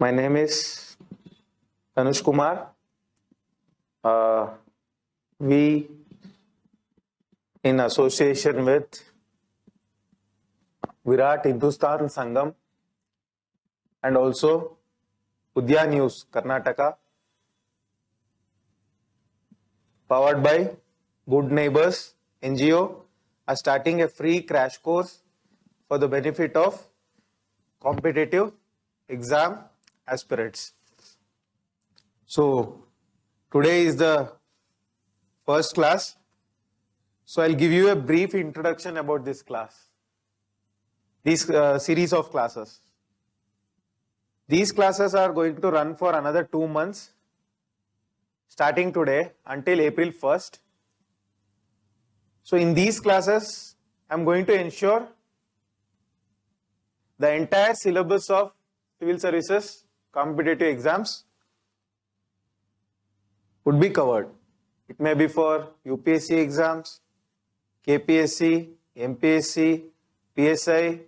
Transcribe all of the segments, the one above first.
My name is Tanush Kumar. We, in association with Virat Hindustan Sangam and also Udya News Karnataka, powered by Good Neighbors NGO, are starting a free crash course for the benefit of competitive exam aspirants. So today is the first class. So I'll give you a brief introduction about this class, this series of classes. These classes are going to run for another 2 months, starting today until April 1st. So in these classes, I'm going to ensure the entire syllabus of civil services competitive exams would be covered. It may be for UPSC exams, KPSC, MPSC, PSI,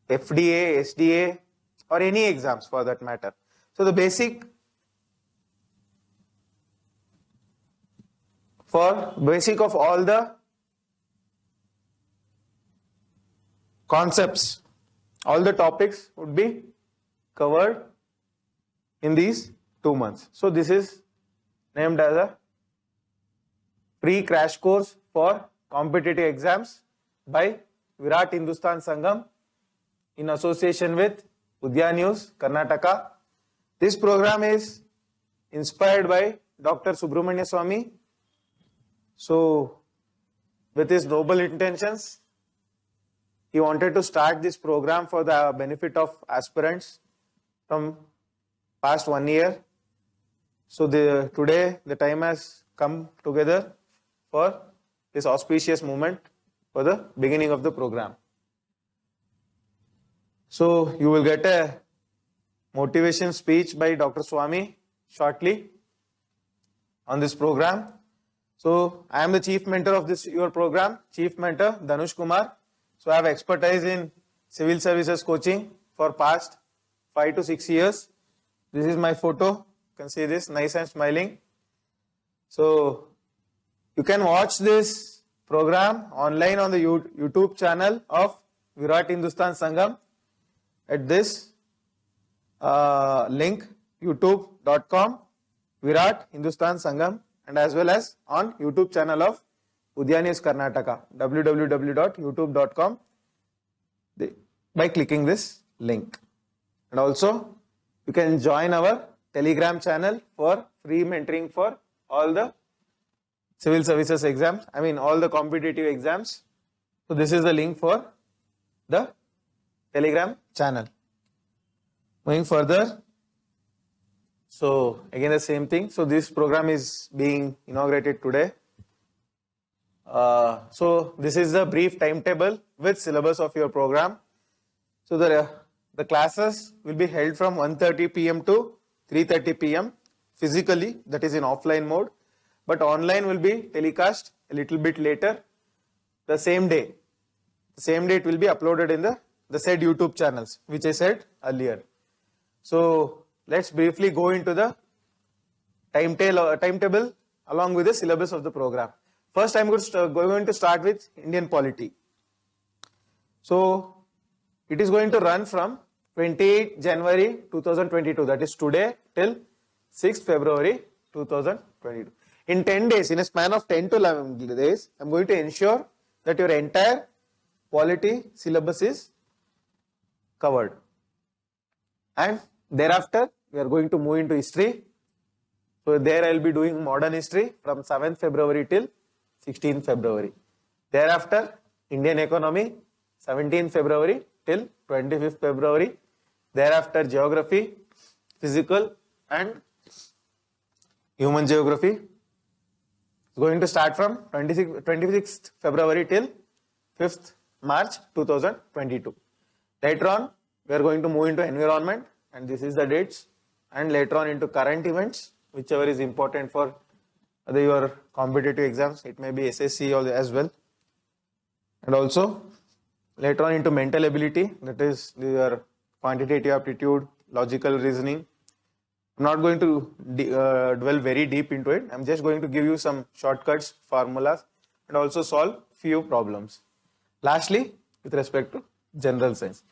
FDA, SDA, or any exams for that matter. So the basic of all the concepts, all the topics would be covered in these 2 months. So this is named as a free crash course for competitive exams by Virat Hindustan Sangam in association with Udya News Karnataka. This program is inspired by Dr. Subramanya Swamy. So with his noble intentions, he wanted to start this program for the benefit of aspirants from past 1 year. So today the time has come together for this auspicious moment for the beginning of the program. So you will get a motivation speech by Dr. Swamy shortly on this program. So I am the chief mentor of your program, chief mentor Dhanush Kumar. So I have expertise in civil services coaching for past 5 to 6 years. This is my photo. You can see this, nice and smiling. So you can watch this program online on the YouTube channel of Virat Hindustan Sangam at this link, youtube.com Virat Hindustan Sangam, and as well as on YouTube channel of Udya News Karnataka, www.youtube.com, by clicking this link. And also you can join our Telegram channel for free mentoring for all the civil services exams, all the competitive exams. So this is the link for the Telegram channel. Moving further, so again the same thing. So this program is being inaugurated today. So this is the brief timetable with syllabus of your program. So the classes will be held from 1:30 p.m. to 3:30 p.m. physically, that is in offline mode, but online will be telecast a little bit later the same day. The same day it will be uploaded in the said YouTube channels, which I said earlier. So let's briefly go into the timetable along with the syllabus of the program. First, I'm going to start with Indian polity. So it is going to run from 28 January 2022, that is today, till 6th February 2022. In 10 days, in a span of 10 to 11 days, I'm going to ensure that your entire polity syllabus is covered. And thereafter, we are going to move into history. So there I will be doing modern history from 7th February till 16th February. Thereafter, Indian economy, 17th February till 25th February. Thereafter, geography, physical and human geography. It's going to start from 26th February till 5th March 2022. Later on, we are going to move into environment, and this is the dates, and later on into current events, whichever is important for your competitive exams. It may be SSC as well. And also later on into mental ability, that is your quantitative aptitude, logical reasoning. I'm not going to dwell very deep into it. I'm just going to give you some shortcuts, formulas, and also solve few problems. Lastly, with respect to general science.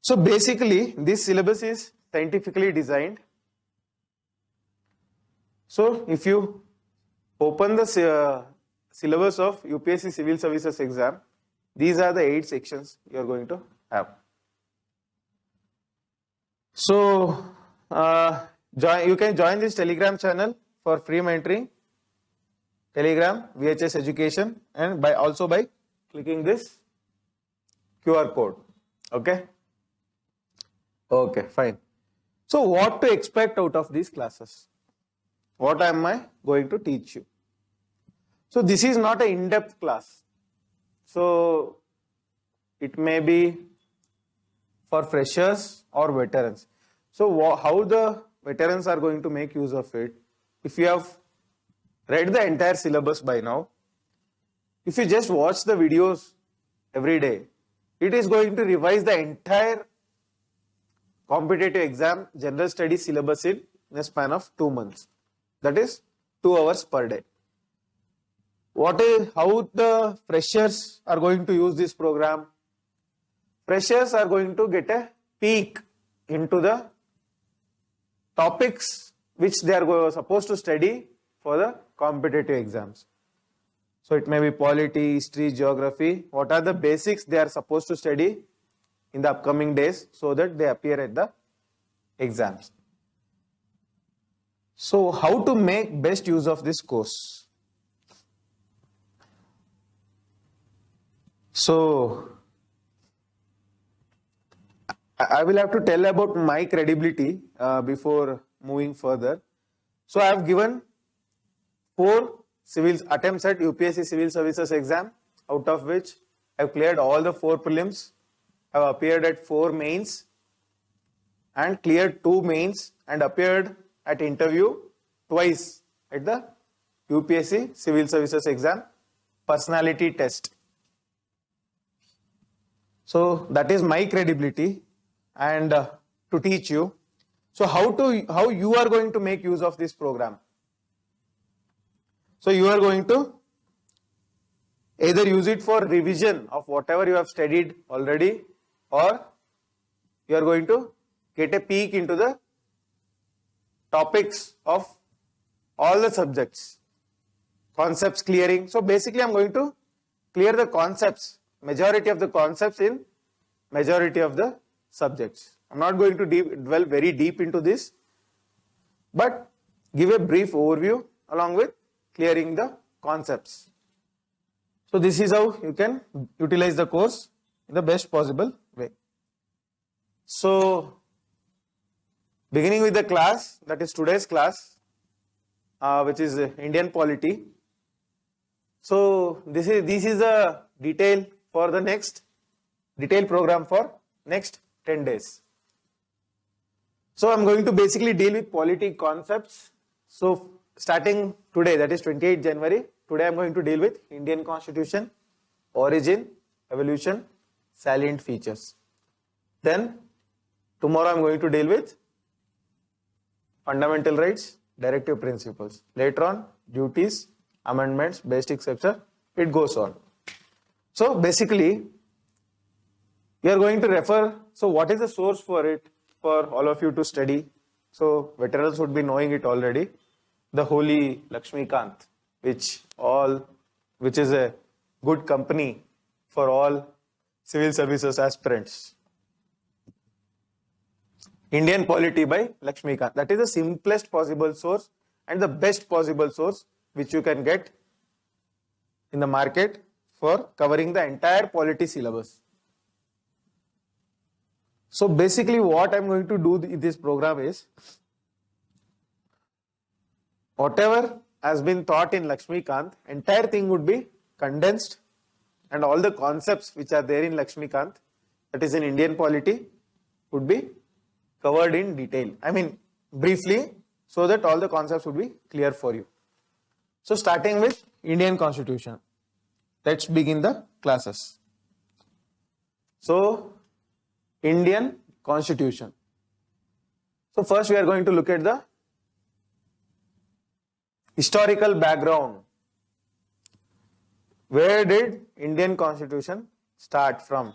So basically, this syllabus is scientifically designed. So if you open the syllabus of UPSC Civil Services exam, these are the 8 sections you are going to have. So you can join this Telegram channel for free mentoring, Telegram, VHS education, and also by clicking this QR code. Okay? Okay, fine. So what to expect out of these classes? What am I going to teach you? So this is not an in-depth class. So it may be for freshers or veterans. So how the veterans are going to make use of it? If you have read the entire syllabus by now, if you just watch the videos every day, it is going to revise the entire competitive exam general studies syllabus in a span of 2 months. That is 2 hours per day. How the freshers are going to use this program? Freshers are going to get a peek into the topics which they are supposed to study for the competitive exams. So it may be polity, history, geography. What are the basics they are supposed to study in the upcoming days so that they appear at the exams. So how to make best use of this course? So I will have to tell about my credibility before moving further. So I have given 4 civil attempts at UPSC Civil Services exam, out of which I have cleared all the 4 prelims, have appeared at 4 mains and cleared 2 mains and appeared at interview twice at the UPSC Civil Services exam personality test. So that is my credibility and to teach you. So how you are going to make use of this program? So you are going to either use it for revision of whatever you have studied already, or you are going to get a peek into the topics of all the subjects, concepts clearing. So basically I am going to clear the concepts, majority of the concepts in majority of the subjects. I am not going to dwell very deep into this, but give a brief overview along with clearing the concepts. So this is how you can utilize the course in the best possible way. So beginning with the class, that is today's class, which is Indian polity. So this is a detail for the next detail program for next 10 days. So I'm going to basically deal with polity concepts. So starting today, that is 28th January, today I'm going to deal with Indian Constitution, origin, evolution, salient features. Then tomorrow I'm going to deal with fundamental rights, directive principles. Later on, duties, amendments, basic etc. It goes on. So basically, we are going to refer, so what is the source for it for all of you to study? So veterans would be knowing it already. The holy Lakshmikant, which is a good company for all civil services aspirants. Indian polity by Lakshmikant. That is the simplest possible source and the best possible source which you can get in the market for covering the entire polity syllabus. So basically what I'm going to do in this program is, whatever has been taught in Lakshmikant, entire thing would be condensed, and all the concepts which are there in Lakshmikant, that is in Indian polity, would be covered in detail. I mean briefly, so that all the concepts would be clear for you. So starting with Indian Constitution, let's begin the classes. So Indian Constitution. So first we are going to look at the historical background. Where did Indian Constitution start from?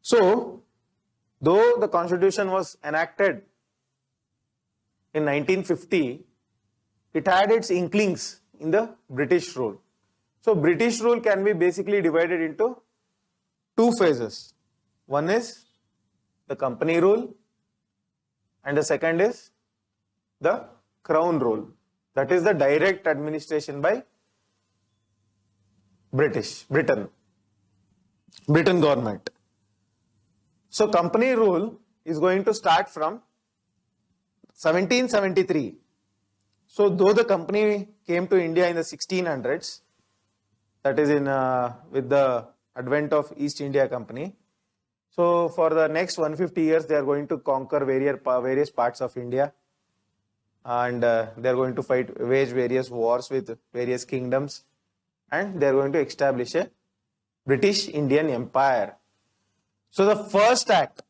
So, though the Constitution was enacted in 1950, it had its inklings in the British rule. So, British rule can be basically divided into two phases. One is the company rule and the second is the crown rule. That is the direct administration by Britain government. So company rule is going to start from 1773. So though the company came to India in the 1600s, that is in with the advent of East India Company. So for the next 150 years, they are going to conquer various parts of India, and they are going to wage various wars with various kingdoms, and they are going to establish a British Indian Empire. So the first act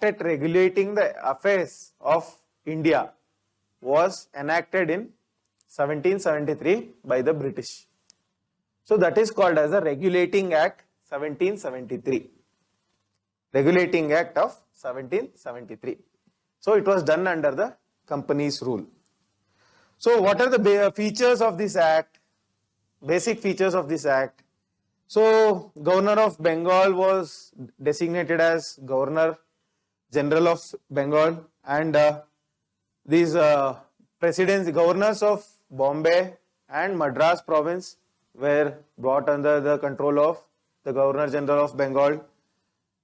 at regulating the affairs of India was enacted in 1773 by the British. So that is called as the Regulating Act 1773. Regulating Act of 1773. So it was done under the company's rule. So what are the features of this act? Basic features of this act. So Governor of Bengal was designated as Governor General of Bengal, and these governors of Bombay and Madras province were brought under the control of the Governor General of Bengal.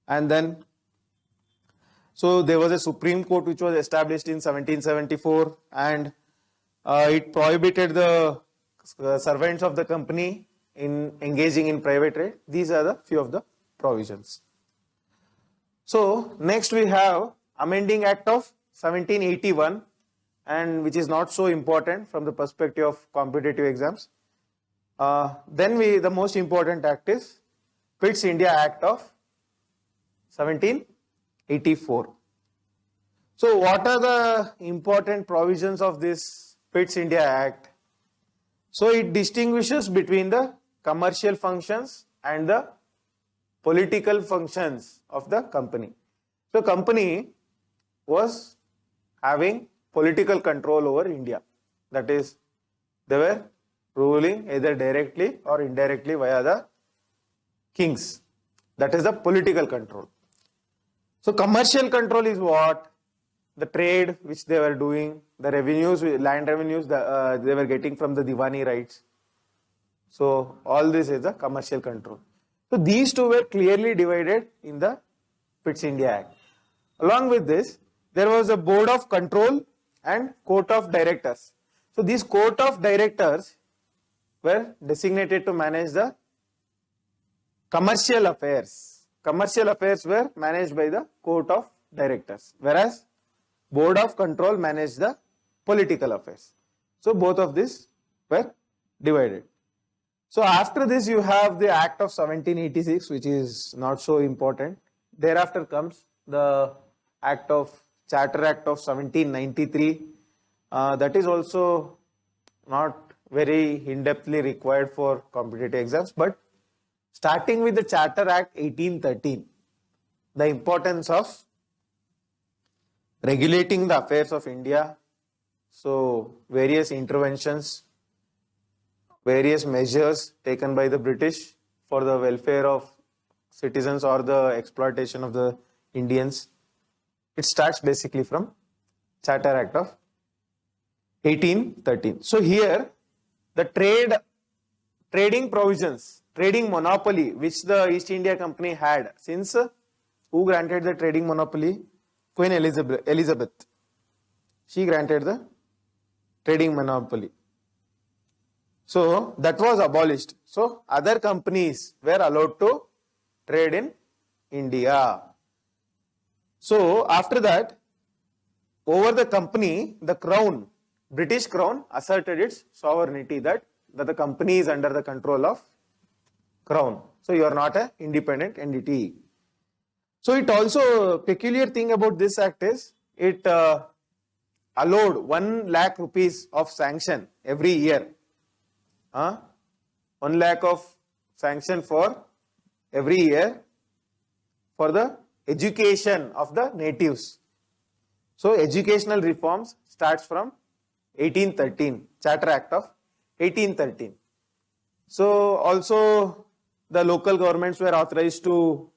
And then, so there was a Supreme Court which was established in 1774, and it prohibited the servants of the company in engaging in private trade. These are the few of the provisions. So next we have Amending Act of 1781, and which is not so important from the perspective of competitive exams. Then the most important act is Pitt's India Act of 1784. So what are the important provisions of this Pitt's India Act? So it distinguishes between the commercial functions and the political functions of the company. So company was having political control over India. That is, they were ruling either directly or indirectly via the kings. That is the political control. So commercial control is what? The trade which they were doing, the revenues, land revenues they were getting from the Diwani rights. So all this is the commercial control. So these two were clearly divided in the Pitt's India Act. Along with this, there was a board of control and court of directors. So these court of directors were designated to manage the commercial affairs. Commercial affairs were managed by the court of directors, whereas board of control managed the political affairs. So both of these were divided. So after this you have the Act of 1786, which is not so important. Thereafter comes the Charter Act of 1793. That is also not very in-depthly required for competitive exams, but starting with the Charter Act 1813, the importance of regulating the affairs of India. So various interventions, various measures taken by the British for the welfare of citizens or the exploitation of the Indians. It starts basically from Charter Act of 1813. So here the trading provisions, trading monopoly which the East India Company had, since who granted the trading monopoly? Queen Elizabeth. She granted the trading monopoly. So that was abolished. So other companies were allowed to trade in India. So after that, over the company, the crown, British crown asserted its sovereignty, that the company is under the control of crown. So you are not an independent entity. So it also, peculiar thing about this act is it allowed 1 lakh rupees of sanction every year. 1 lakh of sanction for every year for the education of the natives. So educational reforms starts from 1813, Charter Act of 1813. So also the local governments were authorized to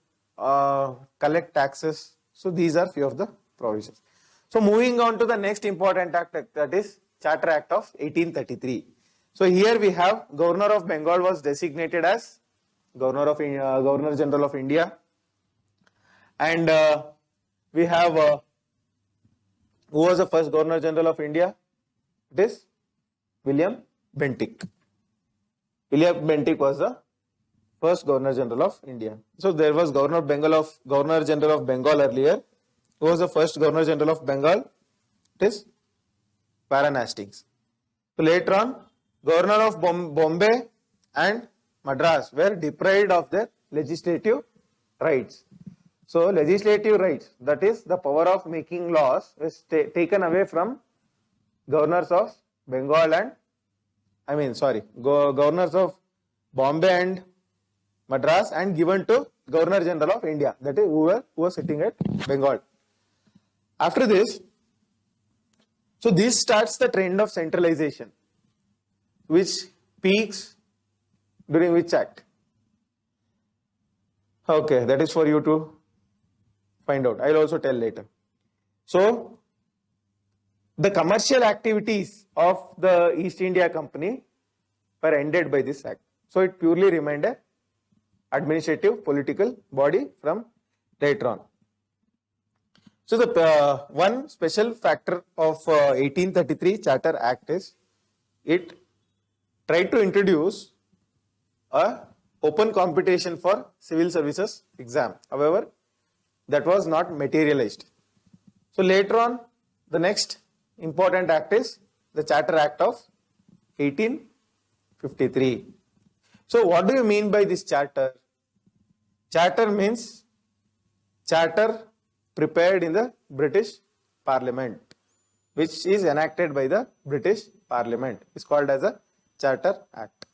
collect taxes. So these are few of the provisions. So moving on to the next important act, that is Charter Act of 1833. So here we have Governor of Bengal was designated as Governor General of India, and we have who was the first Governor General of India? It is William Bentinck. William Bentinck was the first Governor General of India. So there was Governor General of Bengal earlier. Who was the first Governor General of Bengal? It is Warren Hastings. So later on, Governor of Bombay and Madras were deprived of their legislative rights. So legislative rights, that is the power of making laws, is taken away from governors of Bengal and governors of Bombay and Madras, and given to Governor General of India, that is who was sitting at Bengal. After this, so this starts the trend of centralization, which peaks during which act? Okay, that is for you to find out. I will also tell later. So the commercial activities of the East India Company were ended by this act. So it purely remained a administrative political body from later on. So the one special factor of 1833 Charter Act is it tried to introduce a open competition for civil services exam. However, that was not materialized. So later on, the next important act is the Charter Act of 1853. So what do you mean by this charter? Charter means charter prepared in the British Parliament, which is enacted by the British Parliament. It's called as a Charter Act.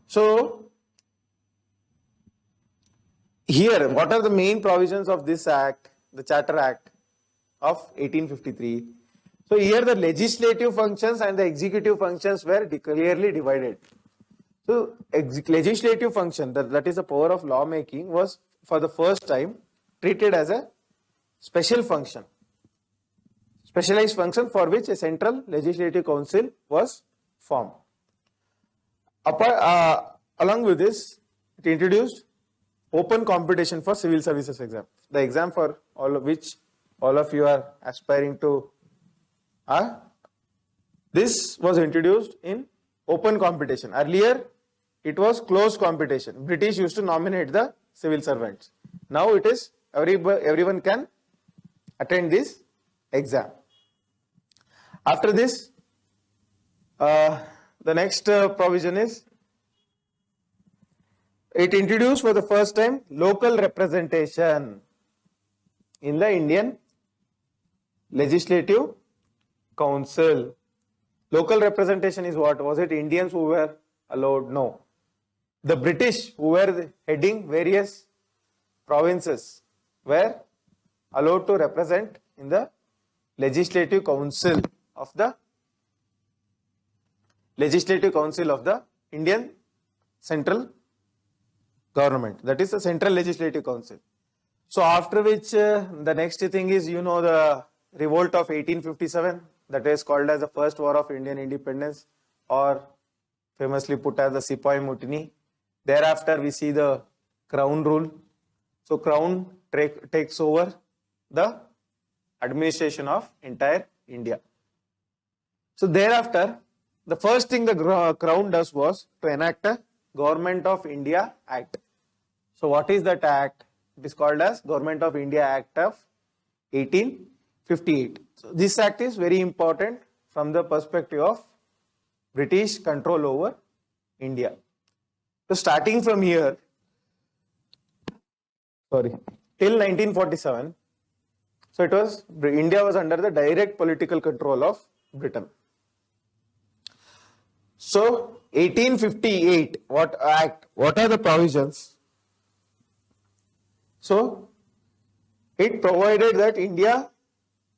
So here, what are the main provisions of this act, the Charter Act of 1853? So here the legislative functions and the executive functions were clearly divided. So legislative function, that is the power of lawmaking, was for the first time treated as a special function, specialized function for which a central legislative council was formed. Along with this, it introduced open competition for civil services exam, the exam for all of you are aspiring to. This was introduced in open competition. Earlier, it was closed competition. British used to nominate the civil servants. Now it is everyone can attend this exam. After this, the next provision is it introduced for the first time local representation in the Indian Legislative Council. Local representation is what? Was it Indians who were allowed? No. The British who were heading various provinces were allowed to represent in the Legislative Council of the Indian Central Government. That is the Central Legislative Council. So after which the next thing is, the revolt of 1857, that is called as the first war of Indian independence, or famously put as the Sepoy Mutiny. Thereafter we see the Crown rule. So Crown takes over the administration of entire India. So thereafter, the first thing the Crown does was to enact a Government of India Act. So what is that act? It is called as Government of India Act of 1858. So this act is very important from the perspective of British control over India. So starting from here, till 1947. So it was, India was under the direct political control of Britain. So 1858, what act? What are the provisions? So it provided that India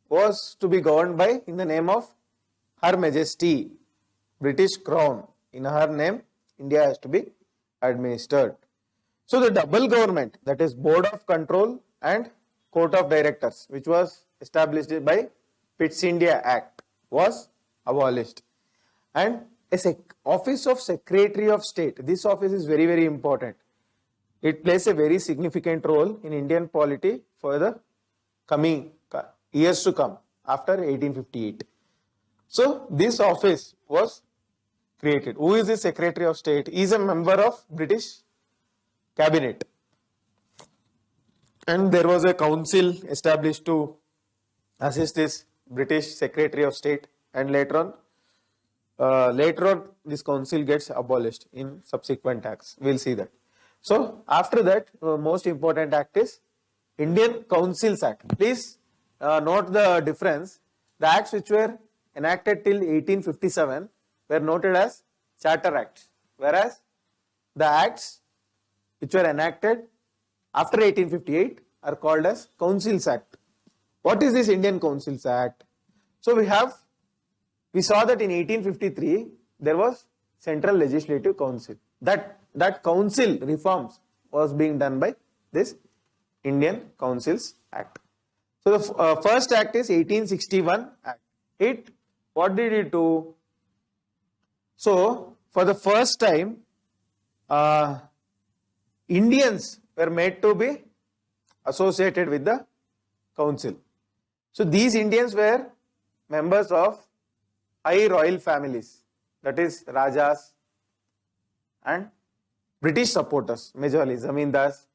was to be governed by, in the name of Her Majesty, British Crown. In her name, India has to be administered. So the double government, that is Board of Control and Court of Directors, which was established by Pitt's India Act, was abolished. And office of Secretary of State, this office is very, very important. It plays a very significant role in Indian polity for the coming years to come after 1858. So this office was created. Who is the Secretary of State? He is a member of British Cabinet. And there was a council established to assist this British Secretary of State, and later on this council gets abolished in subsequent acts. We'll see that. So after that, most important act is Indian Councils Act. Please note the difference. The acts which were enacted till 1857 were noted as Charter Acts, whereas the acts which were enacted after 1858 are called as Councils Act. What is this Indian Councils Act? So we saw that in 1853 there was Central Legislative Council. That council reforms was being done by this Indian Councils Act. So the first act is 1861 Act. What did it do? So for the first time, Indians were made to be associated with the council. So these Indians were members of high royal families, that is Rajas and British supporters, majorly Zamindars.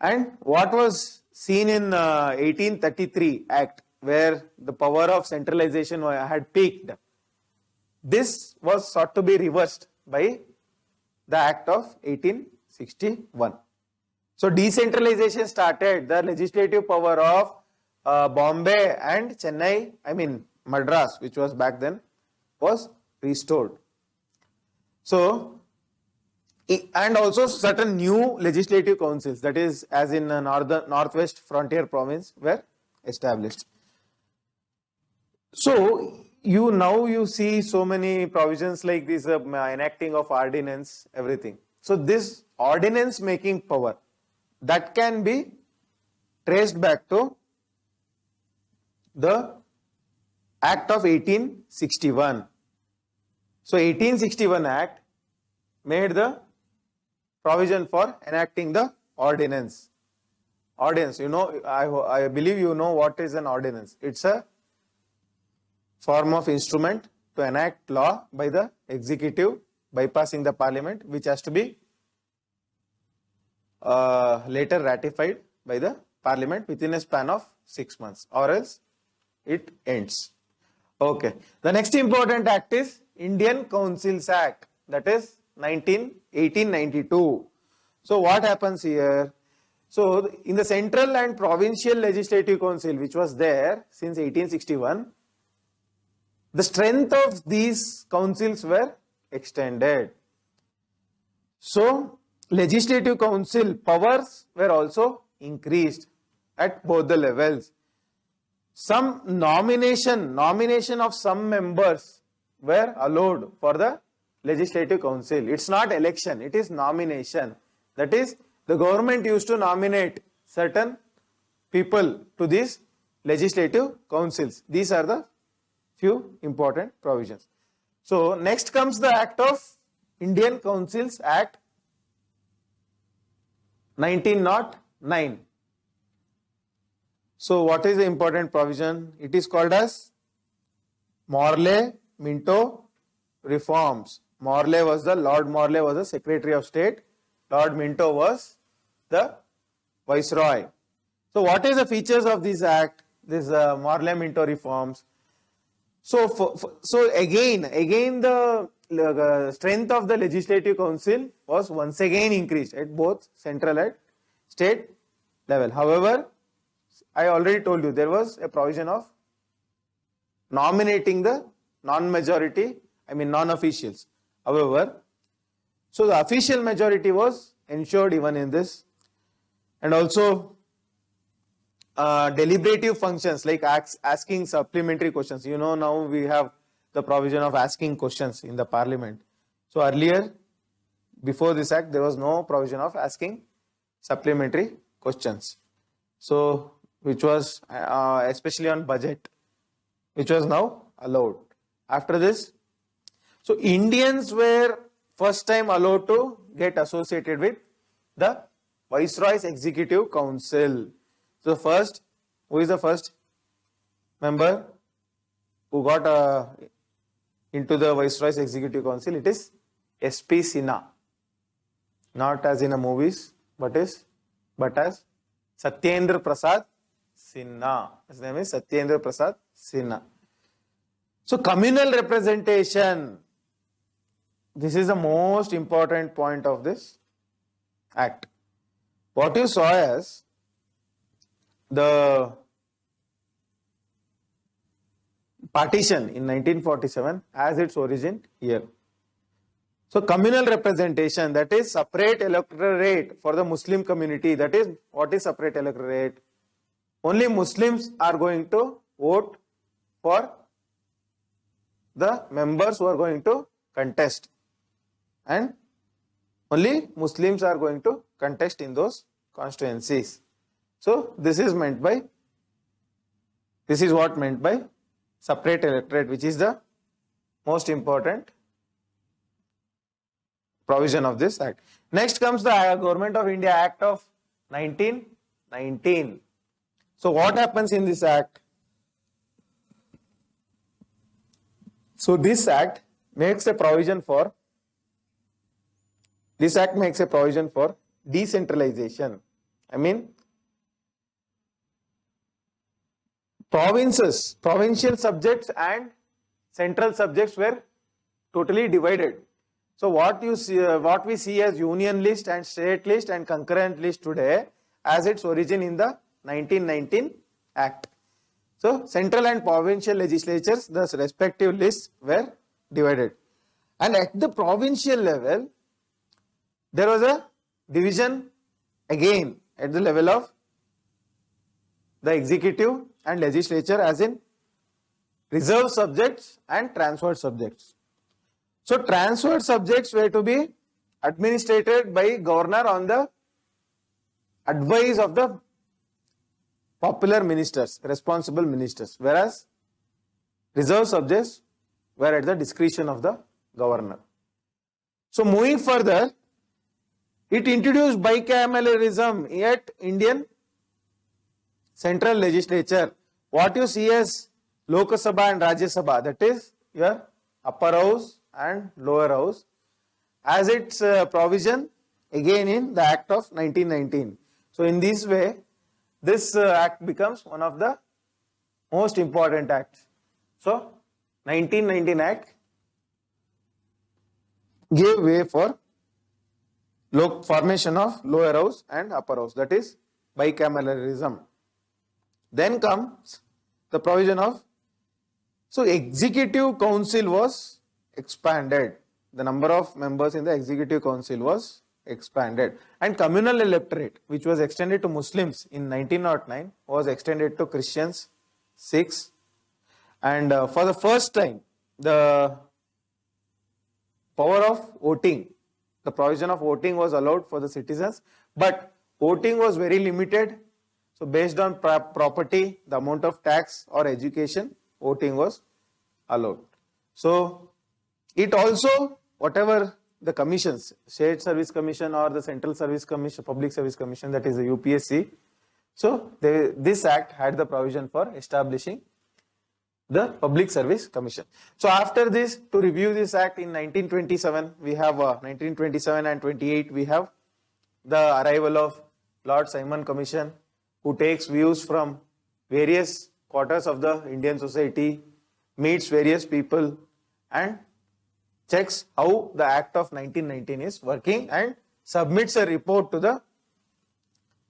And what was seen in 1833 Act, where the power of centralization had peaked, this was sought to be reversed by the Act of 1861. So decentralization started. The legislative power of Bombay and Chennai, Madras, which was back then, was restored. So, and also certain new legislative councils, that is as in Northwest Frontier Province, were established. So you see so many provisions like this, enacting of ordinance, everything. So this ordinance making power, that can be traced back to the Act of 1861. So 1861 Act made the provision for enacting the ordinance. Ordinance, I believe you know what is an ordinance. It's a form of instrument to enact law by the executive, bypassing the parliament, which has to be later ratified by the parliament within a span of 6 months, or else it ends. Okay. The next important act is Indian Councils Act, that is 1892. So what happens here? So in the central and provincial legislative council, which was there since 1861, the strength of these councils were extended. So legislative council powers were also increased at both the levels. Some nomination of some members were allowed for the legislative council. It's not election, it is nomination. That is, the government used to nominate certain people to these legislative councils. These are the few important provisions. So next comes the Act of Indian Councils Act 1909. So what is the important provision? It is called as Morley-Minto reforms. Lord Morley was the Secretary of State. Lord Minto was the Viceroy. So what is the features of this act, this Morley-Minto reforms? So again the strength of the Legislative Council was once again increased at both central and state level. However, I already told you there was a provision of nominating the non-officials. However, so the official majority was ensured even in this, and also deliberative functions like asking supplementary questions. You know, now we have the provision of asking questions in the parliament. So earlier, before this act, there was no provision of asking supplementary questions. So, which was especially on budget, which was now allowed. After this, so Indians were first time allowed to get associated with the Viceroy's Executive Council. So first, who is the first member who got into the Viceroy's Executive Council? It is S.P. Sinha. Not as in a movies, but as Satyendra Prasad Sinha. His name is Satyendra Prasad Sinha. So communal representation. This is the most important point of this act. What you saw as the partition in 1947 as its origin here. So communal representation, that is separate electorate for the Muslim community. That is, what is separate electorate? Only Muslims are going to vote for the members who are going to contest, and only Muslims are going to contest in those constituencies. So this is what meant by separate electorate, which is the most important provision of this act. Next comes the Government of India Act of 1919. So what happens in this act? So this act makes a provision for decentralization. I mean, provincial subjects and central subjects were totally divided. So what we see as union list and state list and concurrent list today as its origin in the 1919 Act. So central and provincial legislatures, the respective lists were divided. And at the provincial level, there was a division again at the level of the executive and legislature, as in reserved subjects and transferred subjects. So transferred subjects were to be administered by governor on the advice of the popular ministers, responsible ministers, whereas reserved subjects were at the discretion of the governor. So moving further, it introduced bicameralism at Indian central legislature. What you see as Lok Sabha and Rajya Sabha, that is your upper house and lower house, as its provision again in the Act of 1919. So in this way, this act becomes one of the most important acts. So 1919 Act gave way for formation of lower house and upper house, that is bicameralism. Then comes the provision of, so executive council was expanded. The number of members in the executive council was expanded, and communal electorate, which was extended to Muslims in 1909, was extended to Christians, Sikhs, and for the first time the power of voting, the provision of voting was allowed for the citizens, but voting was very limited. So based on property, the amount of tax or education, voting was allowed. So it also, whatever the commissions, State Service Commission or the Central Service Commission, Public Service Commission, that is the UPSC. So this act had the provision for establishing the Public Service Commission. So after this, to review this act in 1927, we have 1927 and 28, we have the arrival of Lord Simon Commission, who takes views from various quarters of the Indian society, meets various people and checks how the Act of 1919 is working and submits a report to the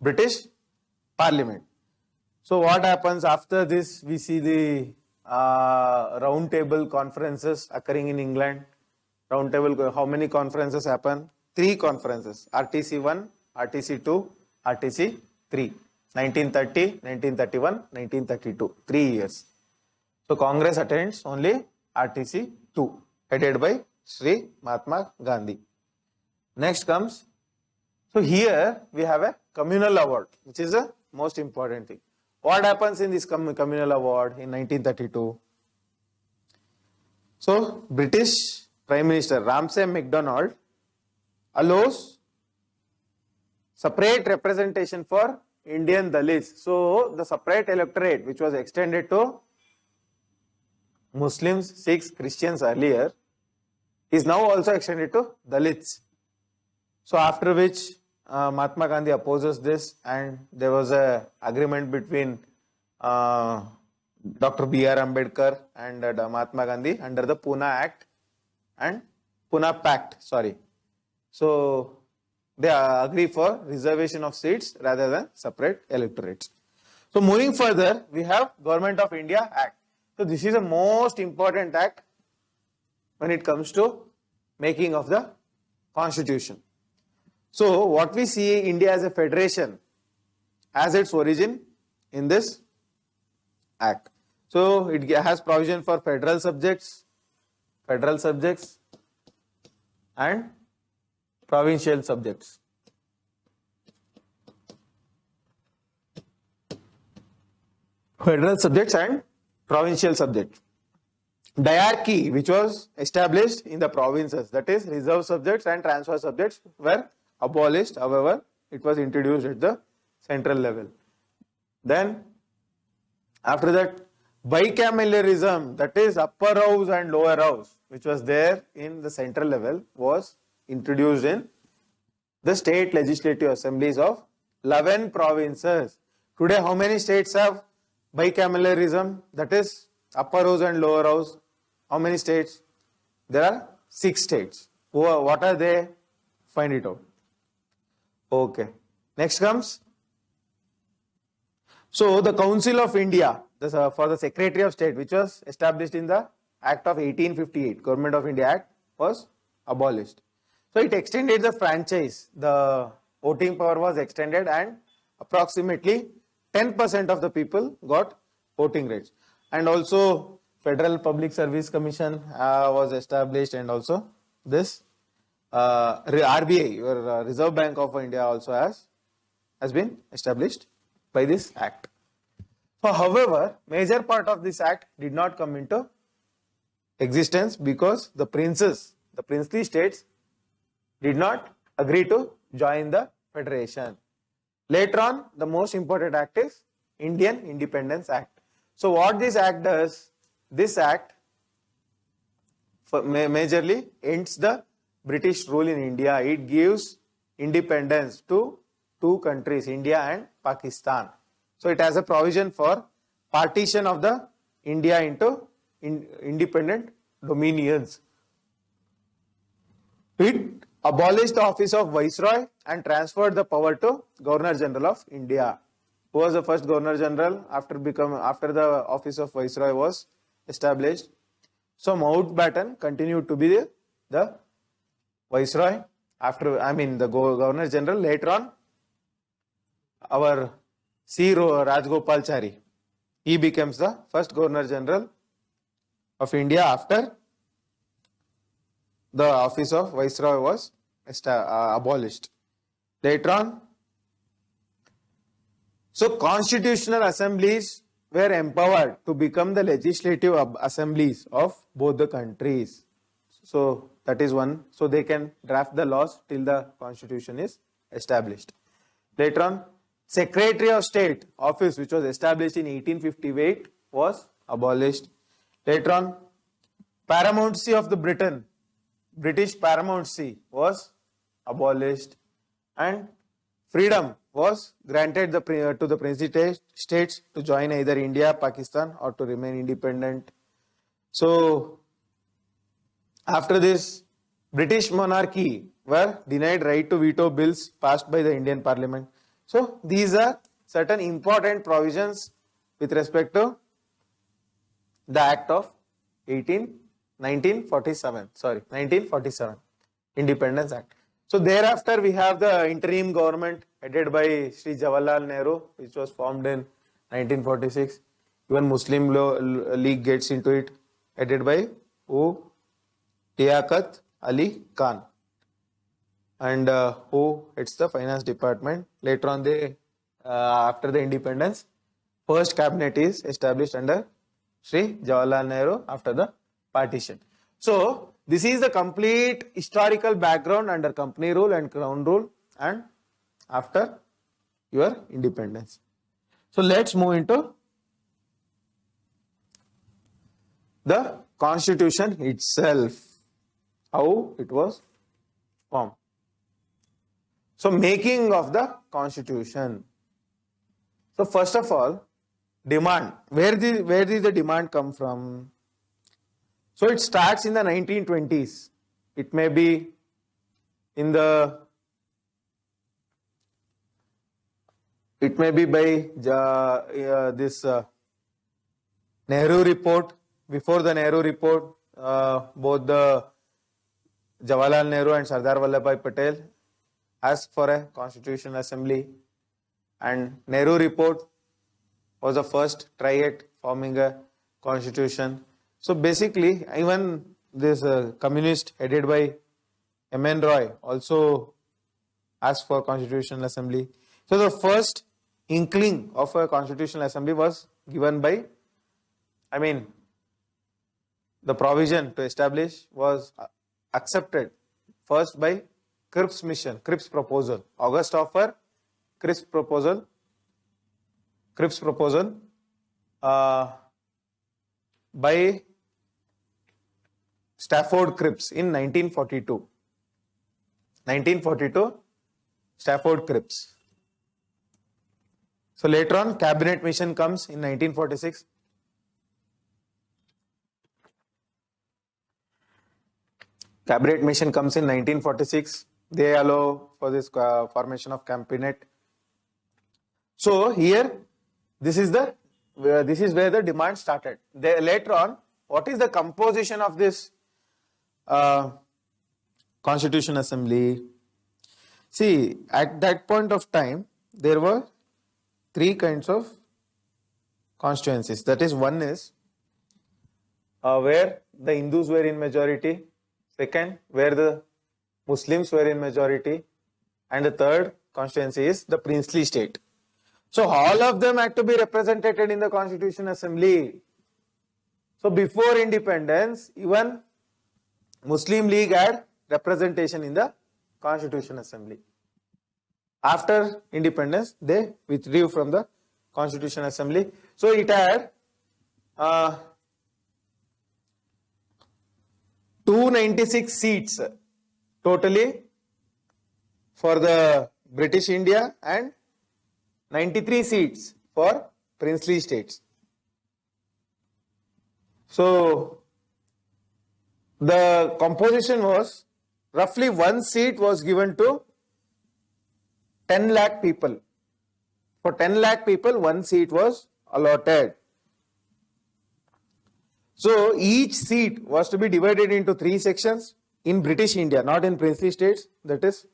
British Parliament. So what happens after this? We see the round table conferences occurring in England. Round table, how many conferences happen? 3 conferences, RTC 1, RTC 2, RTC 3. 1930, 1931, 1932, 3 years. So Congress attends only RTC 2, headed by Sri Mahatma Gandhi. Next comes, so here we have a communal award, which is the most important thing. What happens in this communal award in 1932? So British Prime Minister Ramsay MacDonald allows separate representation for Indian Dalits. So the separate electorate, which was extended to Muslims, Sikhs, Christians earlier, is now also extended to Dalits. So after which Mahatma Gandhi opposes this, and there was a agreement between Dr. B.R. Ambedkar and Mahatma Gandhi under the Pune Act and Pune Pact, sorry. So they agree for reservation of seats rather than separate electorates. So moving further, we have Government of India Act. So this is the most important act when it comes to making of the constitution. So what we see, India as a federation has its origin in this act. So it has provision for federal subjects and provincial subjects. Federal subjects and provincial subjects. Diarchy, which was established in the provinces, that is reserve subjects and transfer subjects, were abolished. However, it was introduced at the central level. Then after that, bicameralism, that is upper house and lower house, which was there in the central level, was introduced in the state legislative assemblies of 11 provinces. Today, how many states have bicameralism, that is upper house and lower house? How many states? There are 6 states. What are they? Find it out. Okay. Next comes. So the Council of India, for the Secretary of State, which was established in the Act of 1858, Government of India Act, was abolished. So it extended the franchise. The voting power was extended, and approximately 10% of the people got voting rights. And also Federal Public Service Commission was established, and also this RBI, your Reserve Bank of India, also has been established by this act. So, however, major part of this act did not come into existence because the princely states did not agree to join the federation. Later on, the most important act is Indian Independence Act. So what this act does, this act majorly ends the British rule in India. It gives independence to 2 countries, India and Pakistan. So it has a provision for partition of the India into independent dominions. It abolished the office of Viceroy and transferred the power to Governor General of India. Who was the first Governor General after the office of Viceroy was established? So Mountbatten continued to be the Viceroy the Governor General. Later on, our C. Rajgopalachari, he becomes the first Governor General of India after the office of Viceroy was abolished. Later on, so constitutional assemblies were empowered to become the legislative assemblies of both the countries. So that is one. So they can draft the laws till the constitution is established. Later on, Secretary of State office, which was established in 1858, was abolished. Later on, paramountcy of the British paramountcy was abolished, and freedom was granted to the princely states to join either India, Pakistan, or to remain independent. So after this, British monarchy were denied right to veto bills passed by the Indian Parliament. So these are certain important provisions with respect to the Act of 1947, Independence Act. So thereafter we have the interim government headed by Sri Jawaharlal Nehru, which was formed in 1946. Even Muslim League gets into it, headed by Liaquat Ali Khan, and who heads the finance department. Later on, after the independence, first cabinet is established under Sri Jawaharlal Nehru after the partition. So this is the complete historical background under company rule and crown rule and after your independence. So let's move into the constitution itself, how it was formed. So making of the constitution. So first of all, demand. Where did the demand come from? So it starts in the 1920s. It may be in the by this Nehru report. Before the Nehru report, both the Jawaharlal Nehru and Sardar Vallabhbhai Patel asked for a constitutional assembly, and Nehru report was the first try at forming a constitution. So basically, even this communist headed by M.N. Roy also asked for constitutional assembly. So the first inkling of a constitutional assembly was given by, the provision to establish was accepted first by Cripps proposal, August offer, Cripps proposal by Stafford Cripps in 1942. Stafford Cripps. So later on, cabinet mission comes in 1946. Cabinet mission comes in 1946. They allow for this formation of cabinet. So here, this is where the demand started. Later on, what is the composition of this Constitution Assembly? See, at that point of time, there were three kinds of constituencies. That is, one is where the Hindus were in majority. Second, where the Muslims were in majority. And the third constituency is the princely state. So all of them had to be represented in the Constitution Assembly. So before independence, even Muslim League had representation in the Constitution Assembly. After independence, they withdrew from the Constitution Assembly. So it had 296 seats totally for the British India and 93 seats for princely states. So the composition was roughly 1 seat was given to 10 lakh people. For 10 lakh people, 1 seat was allotted. So each seat was to be divided into 3 sections in British India, not in princely states, that is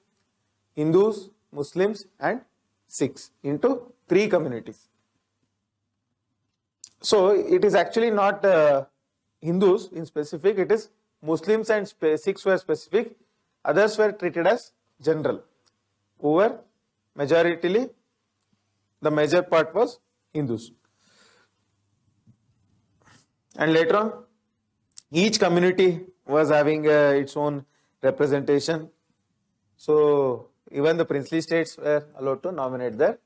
Hindus, Muslims and Sikhs, into 3 communities. So it is actually not Hindus in specific, it is Muslims and Sikhs were specific, others were treated as general, who were majoritarily, the major part was Hindus. And later on, each community was having its own representation. So even the princely states were allowed to nominate their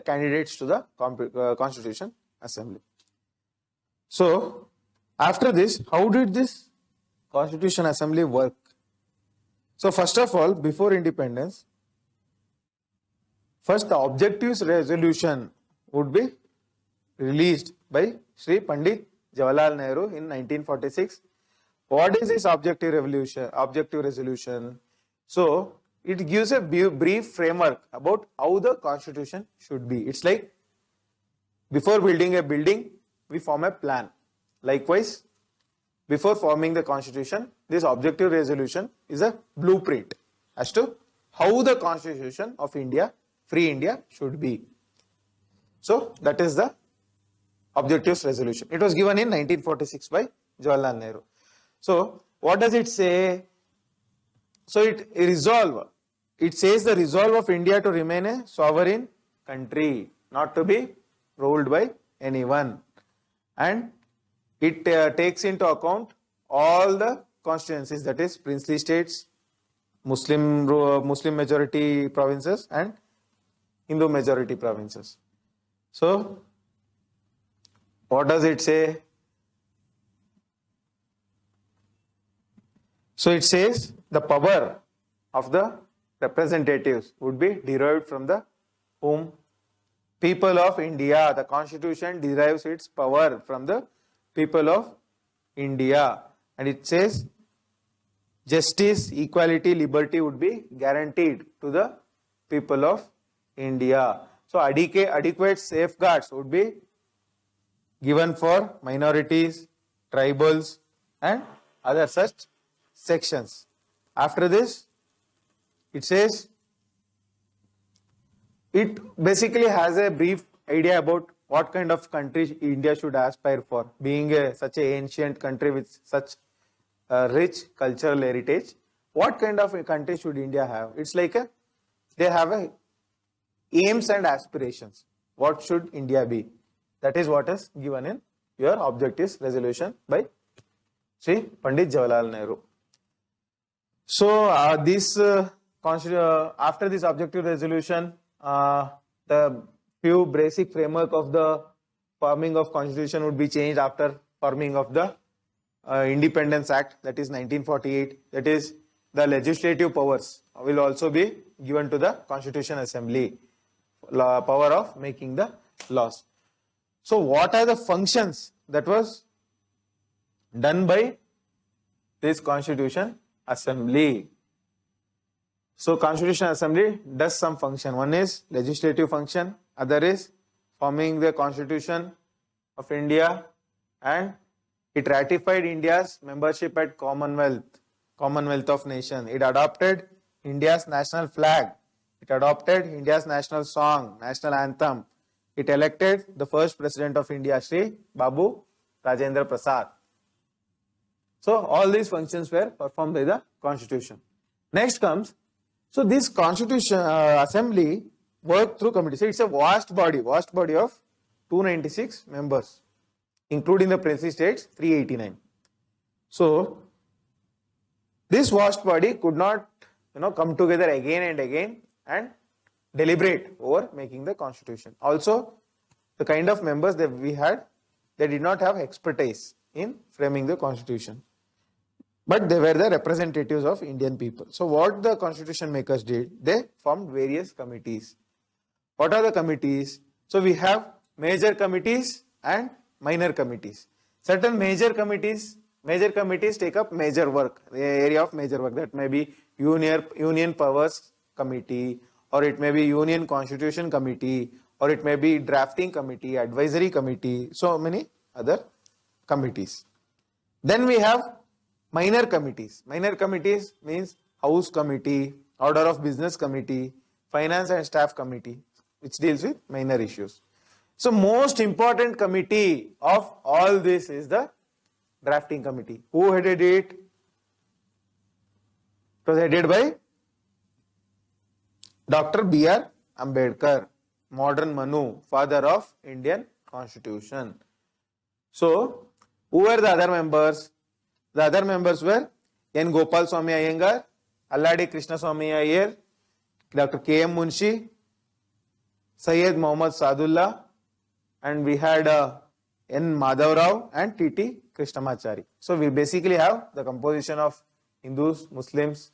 candidates to the Constitution Assembly. So after this, how did this Constitution Assembly work? So first of all, before independence, first the objectives resolution would be released by Sri Pandit Jawaharlal Nehru in 1946. What is this objective resolution? So it gives a brief framework about how the constitution should be. It's like before building a building, we form a plan. Likewise, before forming the constitution, this objective resolution is a blueprint as to how the constitution of India, free India, should be. So that is the objectives resolution. It was given in 1946 by Jawaharlal Nehru. So what does it say? So it says the resolve of India to remain a sovereign country, not to be ruled by anyone. And it takes into account all the constituencies, that is princely states, Muslim majority provinces and Hindu majority provinces. So what does it say? So it says the power of the representatives would be derived from the whom? People of India. The constitution derives its power from the people of India. And it says justice, equality, liberty would be guaranteed to the people of India. So adequate safeguards would be given for minorities, tribals and other such sections. After this, it says, it basically has a brief idea about what kind of country India should aspire for, being such an ancient country with such rich cultural heritage. What kind of a country should India have? It's like they have aims and aspirations. What should India be? That is what is given in your objectives resolution by Sri Pandit Jawaharlal Nehru. So after this objective resolution, the few basic framework of the forming of constitution would be changed after forming of the Independence Act, that is 1948. That is, the legislative powers will also be given to the Constitution Assembly, power of making the laws. So what are the functions that was done by this Constitution Assembly? So Constitution Assembly does some function. One is legislative function, other is forming the Constitution of India, and it ratified India's membership at Commonwealth of Nations. It adopted India's national flag. It adopted India's national song, national anthem. It elected the first president of India, Sri Babu Rajendra Prasad. So all these functions were performed by the Constitution. Next comes, so this Constitution Assembly worked through committees. So it's a vast body of 296 members, including the princely states 389. So this vast body could not come together again and again and deliberate over making the constitution. Also, the kind of members that we had, they did not have expertise in framing the constitution, but they were the representatives of Indian people. So what the constitution makers did, they formed various committees. What are the committees? So we have major committees and minor committees. Certain major committees take up major work, the area of major work. That may be Union Powers Committee, or it may be Union Constitution Committee, or it may be Drafting Committee, Advisory Committee, so many other committees. Then we have minor committees. Minor committees means House Committee, Order of Business Committee, Finance and Staff Committee, which deals with minor issues. So most important committee of all this is the Drafting Committee. Who headed it? It was headed by Dr. B.R. Ambedkar, modern Manu, father of Indian Constitution. So, who were the other members? The other members were N. Gopal Swami Iyengar, Alladi Krishna Swami Iyer, Dr. K. M. Munshi, Syed Muhammad Sadullah, and we had N. Madhav Rao and T. T. Krishnamachari. So, we basically have the composition of Hindus, Muslims,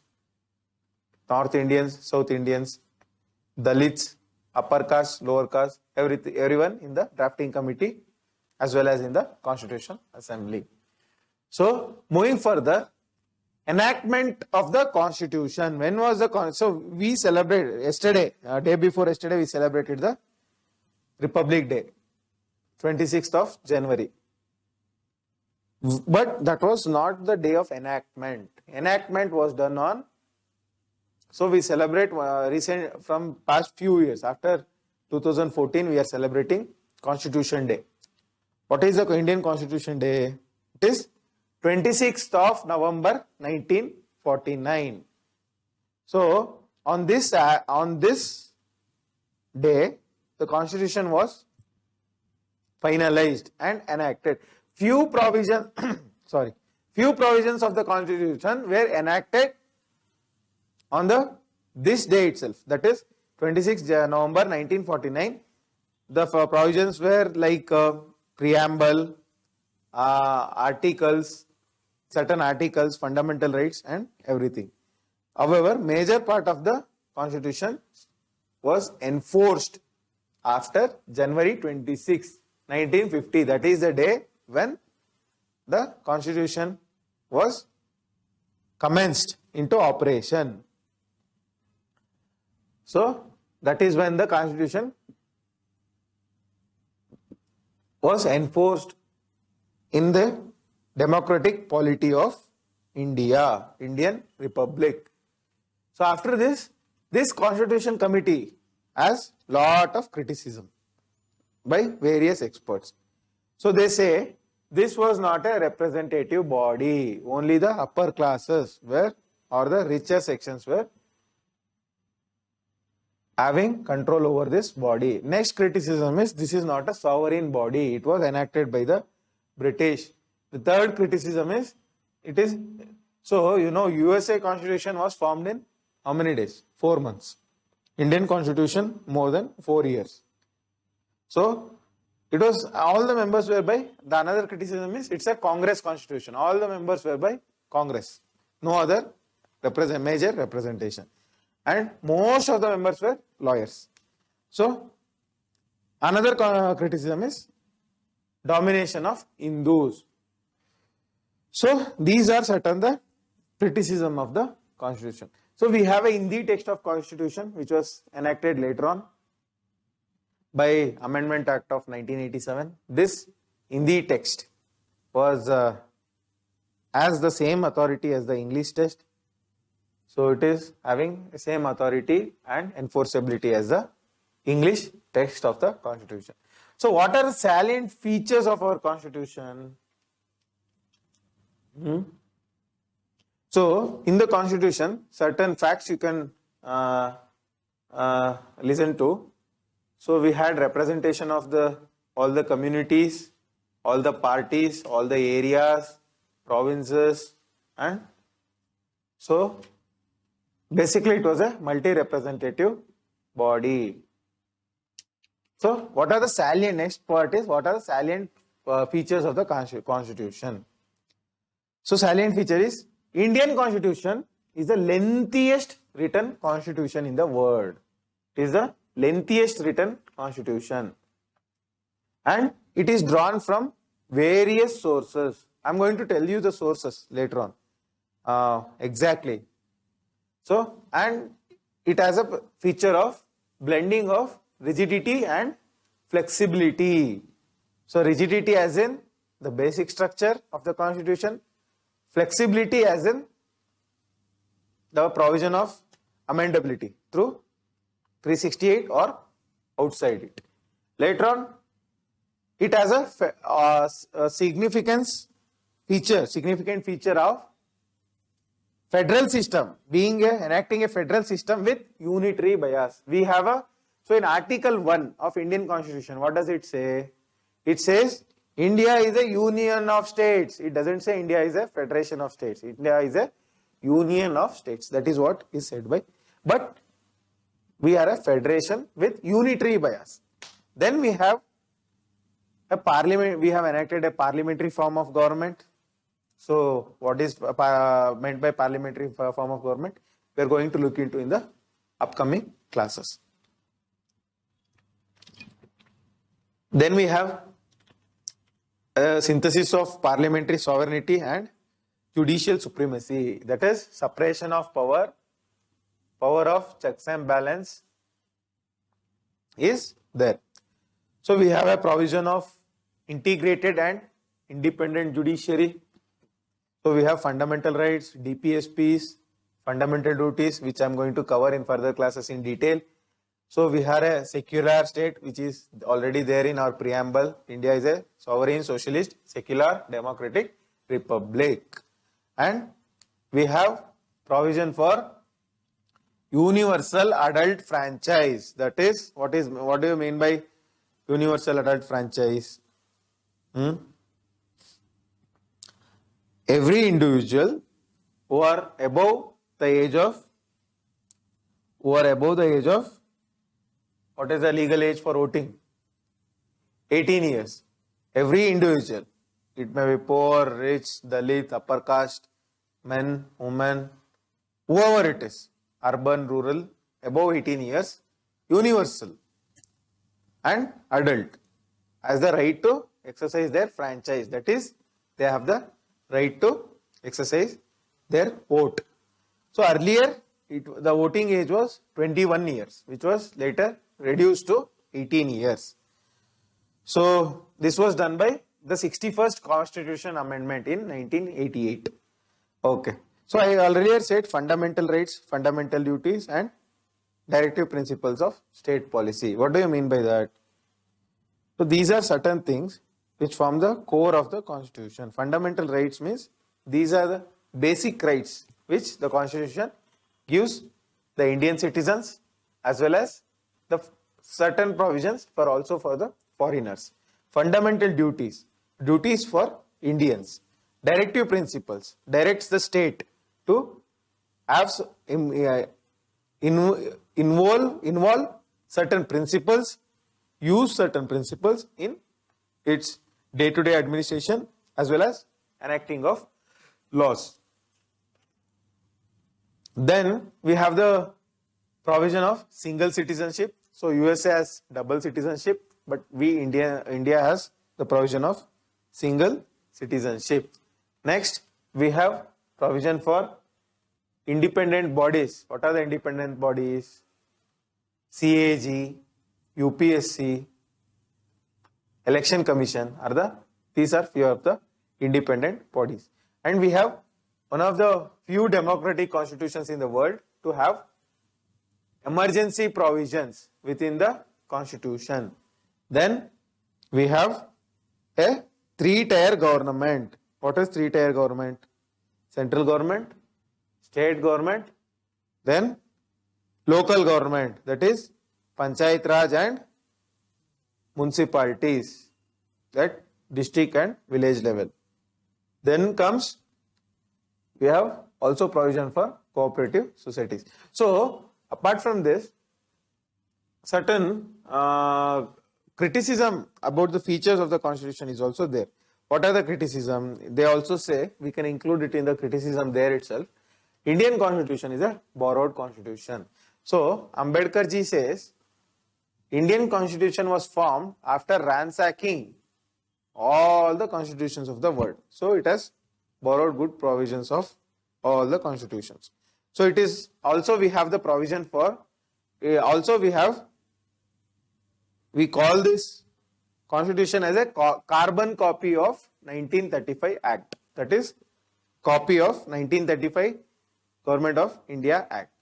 North Indians, South Indians, Dalits, upper caste, lower caste, everyone in the drafting committee as well as in the Constitution Assembly. So, moving further, Enactment of the Constitution. When was the so we celebrated yesterday, day before yesterday, we celebrated the Republic Day, 26th of January. But that was not the day of enactment. Enactment was done on. So we celebrate recent from past few years. After 2014, we are celebrating Constitution Day. What is the Indian Constitution Day? It is 26th of November 1949. So on this day, the Constitution was finalized and enacted. Few provisions of the Constitution were enacted on this day itself. That is 26th November 1949. The provisions were like Preamble, articles, certain articles, fundamental rights and everything. However, major part of the Constitution was enforced after January 26, 1950. That is the day when the Constitution was commenced into operation. So that is when the Constitution was enforced in the democratic polity of India, Indian Republic. So after this Constitution Committee has lot of criticism by various experts. So they say this was not a representative body, only the upper classes were, or the richer sections were having control over this body. Next criticism is this is not a sovereign body, it was enacted by the British. The third criticism is it is, so you know USA Constitution was formed in how many days? 4 months. Indian Constitution more than 4 years. So it was, all the members were by, the another criticism is it's a Congress Constitution. All the members were by Congress. No other major representation. And most of the members were lawyers. So another criticism is domination of Hindus. So these are certain the criticism of the Constitution. So we have a Hindi text of Constitution which was enacted later on by Amendment Act of 1987. This Hindi text was has the same authority as the English text. So it is having the same authority and enforceability as the English text of the Constitution. So what are the salient features of our Constitution? So in the Constitution, certain facts you can listen to. So we had representation of all the communities, all the parties, all the areas, provinces, and so basically it was a multi-representative body. So what are the salient, next part is what are the salient features of the Constitution. So salient feature is Indian Constitution is the lengthiest written constitution in the world. It is the lengthiest written constitution and it is drawn from various sources. I am going to tell you the sources later on exactly. So, and it has a feature of blending of rigidity and flexibility. So rigidity as in the basic structure of the Constitution, flexibility as in the provision of amendability through 368 or outside it. Later on, it has a significant feature of federal system, enacting a federal system with unitary bias. We have so in Article 1 of Indian Constitution, what does it say? It says India is a union of states. It doesn't say India is a federation of states. India is a union of states. That is what is said by. But we are a federation with unitary bias. Then we have a parliament. We have enacted a parliamentary form of government. So what is meant by parliamentary form of government? We are going to look into in the upcoming classes. Then we have a synthesis of parliamentary sovereignty and judicial supremacy, that is separation of power, power of checks and balance is there. So we have a provision of integrated and independent judiciary. So we have fundamental rights, DPSPs, fundamental duties, which I am going to cover in further classes in detail. So we have a secular state, which is already there in our preamble. India is a sovereign, socialist, secular, democratic republic. And we have provision for universal adult franchise. That is, what do you mean by universal adult franchise? Every individual who are above the age of, what is the legal age for voting? 18 years. Every individual, it may be poor, rich, Dalit, upper caste, men, women, whoever it is, urban, rural, above 18 years, universal and adult, has the right to exercise their franchise. That is, they have the right to exercise their vote. So earlier, the voting age was 21 years, which was later reduced to 18 years. So this was done by the 61st Constitution Amendment in 1988. Okay. So I already said fundamental rights, fundamental duties and directive principles of state policy. What do you mean by that? So these are certain things which form the core of the Constitution. Fundamental rights means these are the basic rights which the Constitution gives the Indian citizens, as well as the certain provisions for also for the foreigners. Fundamental duties, duties for Indians. Directive principles, directs the state to have involve certain principles, use certain principles in its day-to-day administration, as well as enacting of laws. Then we have the provision of single citizenship. So USA has double citizenship, but India has the provision of single citizenship. Next, we have provision for independent bodies. What are the independent bodies? CAG, UPSC, Election Commission these are few of the independent bodies. And we have one of the few democratic constitutions in the world to have emergency provisions within the constitution. Then we have a three-tier government. What is three-tier government? Central government, state government, then local government, that is Panchayat Raj and municipalities, at district and village level. Then comes, we have also provision for cooperative societies. So apart from this, certain criticism about the features of the constitution is also there. What are the criticism? They also say, we can include it in the criticism there itself. Indian constitution is a borrowed constitution. So Ambedkar ji says, Indian constitution was formed after ransacking all the constitutions of the world. So it has borrowed good provisions of all the constitutions. So it is also, we have the provision for, we call this constitution as a carbon copy of 1935 Act. That is copy of 1935 Government of India Act.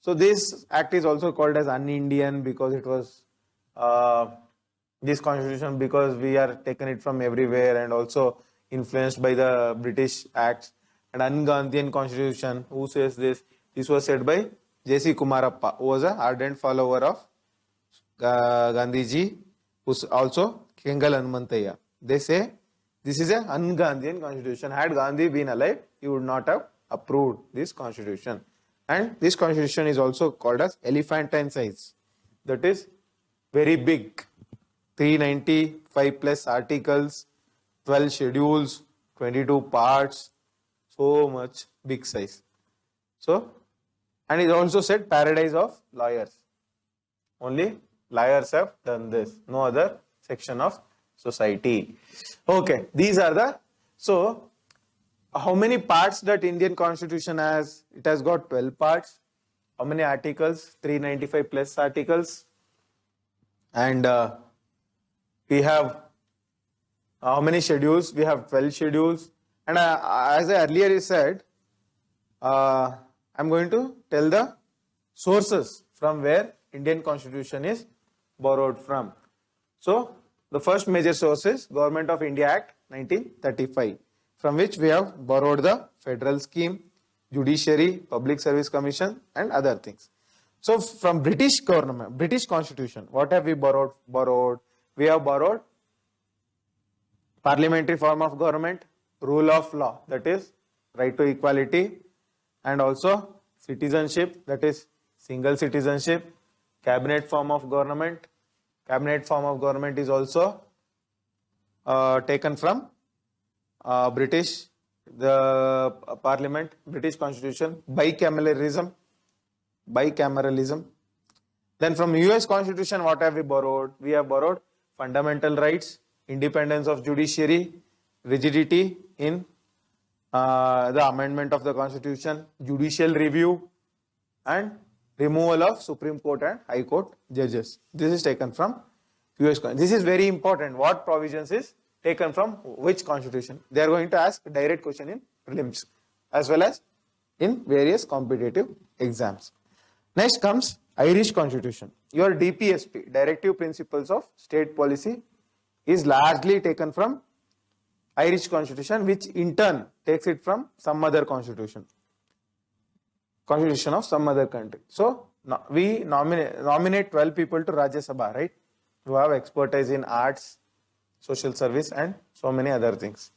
So this act is also called as un-Indian because it was this constitution, because we are taken it from everywhere and also influenced by the British acts. And un-Gandhian constitution, who says this? This was said by J.C. Kumarappa, who was an ardent follower of Gandhiji, who's also Kengal Hanumanthayya. They say this is an un-Gandhian constitution. Had Gandhi been alive, he would not have approved this constitution. And this constitution is also called as elephantine size. That is very big. 395 plus articles, 12 schedules, 22 parts, so much big size. So, and it also said paradise of lawyers. Only lawyers have done this, no other section of society. Okay, these are the, so How many parts that Indian Constitution has? It has got 12 parts. How many articles? 395 plus articles. And we have how many schedules? We have 12 schedules. And as I earlier said, I'm going to tell the sources from where Indian Constitution is borrowed from. So, the first major source is Government of India Act 1935, from which we have borrowed the federal scheme, judiciary, public service commission and other things. So, from British government, British Constitution, what have we borrowed? We have borrowed parliamentary form of government, rule of law, that is right to equality, and also citizenship, that is single citizenship, cabinet form of government. Cabinet form of government is also taken from British, the parliament, British Constitution, bicameralism. Then from US Constitution, what have we borrowed? We have borrowed fundamental rights, independence of judiciary, rigidity in the amendment of the Constitution, judicial review, and removal of Supreme Court and High Court judges. This is taken from US Constitution. This is very important. What provisions is taken from which Constitution? They are going to ask direct question in prelims as well as in various competitive exams. Next comes Irish Constitution. Your DPSP, Directive Principles of State Policy, is largely taken from Irish Constitution, which in turn takes it from some other constitution of some other country. So, we nominate 12 people to Rajya Sabha, right? Who have expertise in arts, social service and so many other things.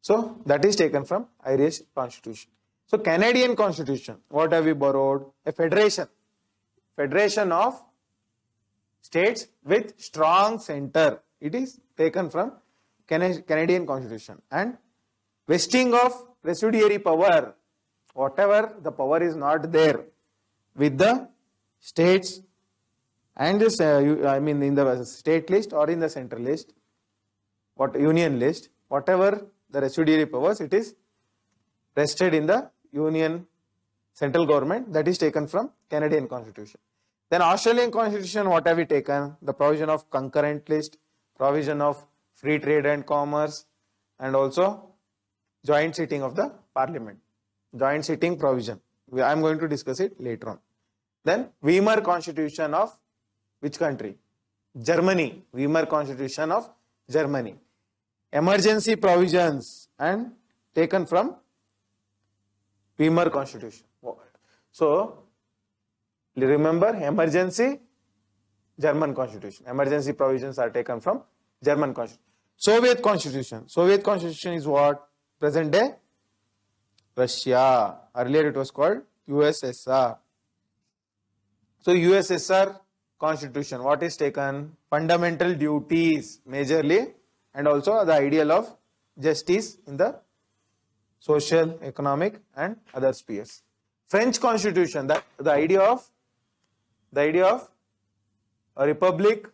So, that is taken from Irish Constitution. So, Canadian Constitution, what have we borrowed? A federation of states with strong center. It is taken from Canadian Constitution. And vesting of residuary power, whatever the power is not there with the states and this, in the state list or in the central list, union list, whatever the residuary powers, it is rested in the union central government, that is taken from Canadian Constitution. Then Australian Constitution, what have we taken? The provision of concurrent list, provision of free trade and commerce, and also joint sitting of the parliament. Joint sitting provision. I am going to discuss it later on. Then Weimar Constitution of which country? Germany. Weimar Constitution of Germany. Emergency provisions and taken from Weimar Constitution. So, remember emergency, German Constitution. Emergency provisions are taken from German Constitution. Soviet Constitution. Soviet Constitution is what? Present day Russia. Earlier it was called USSR. So, USSR Constitution, what is taken? Fundamental duties majorly, and also the ideal of justice in the social, economic and other spheres. French Constitution, the idea of a republic,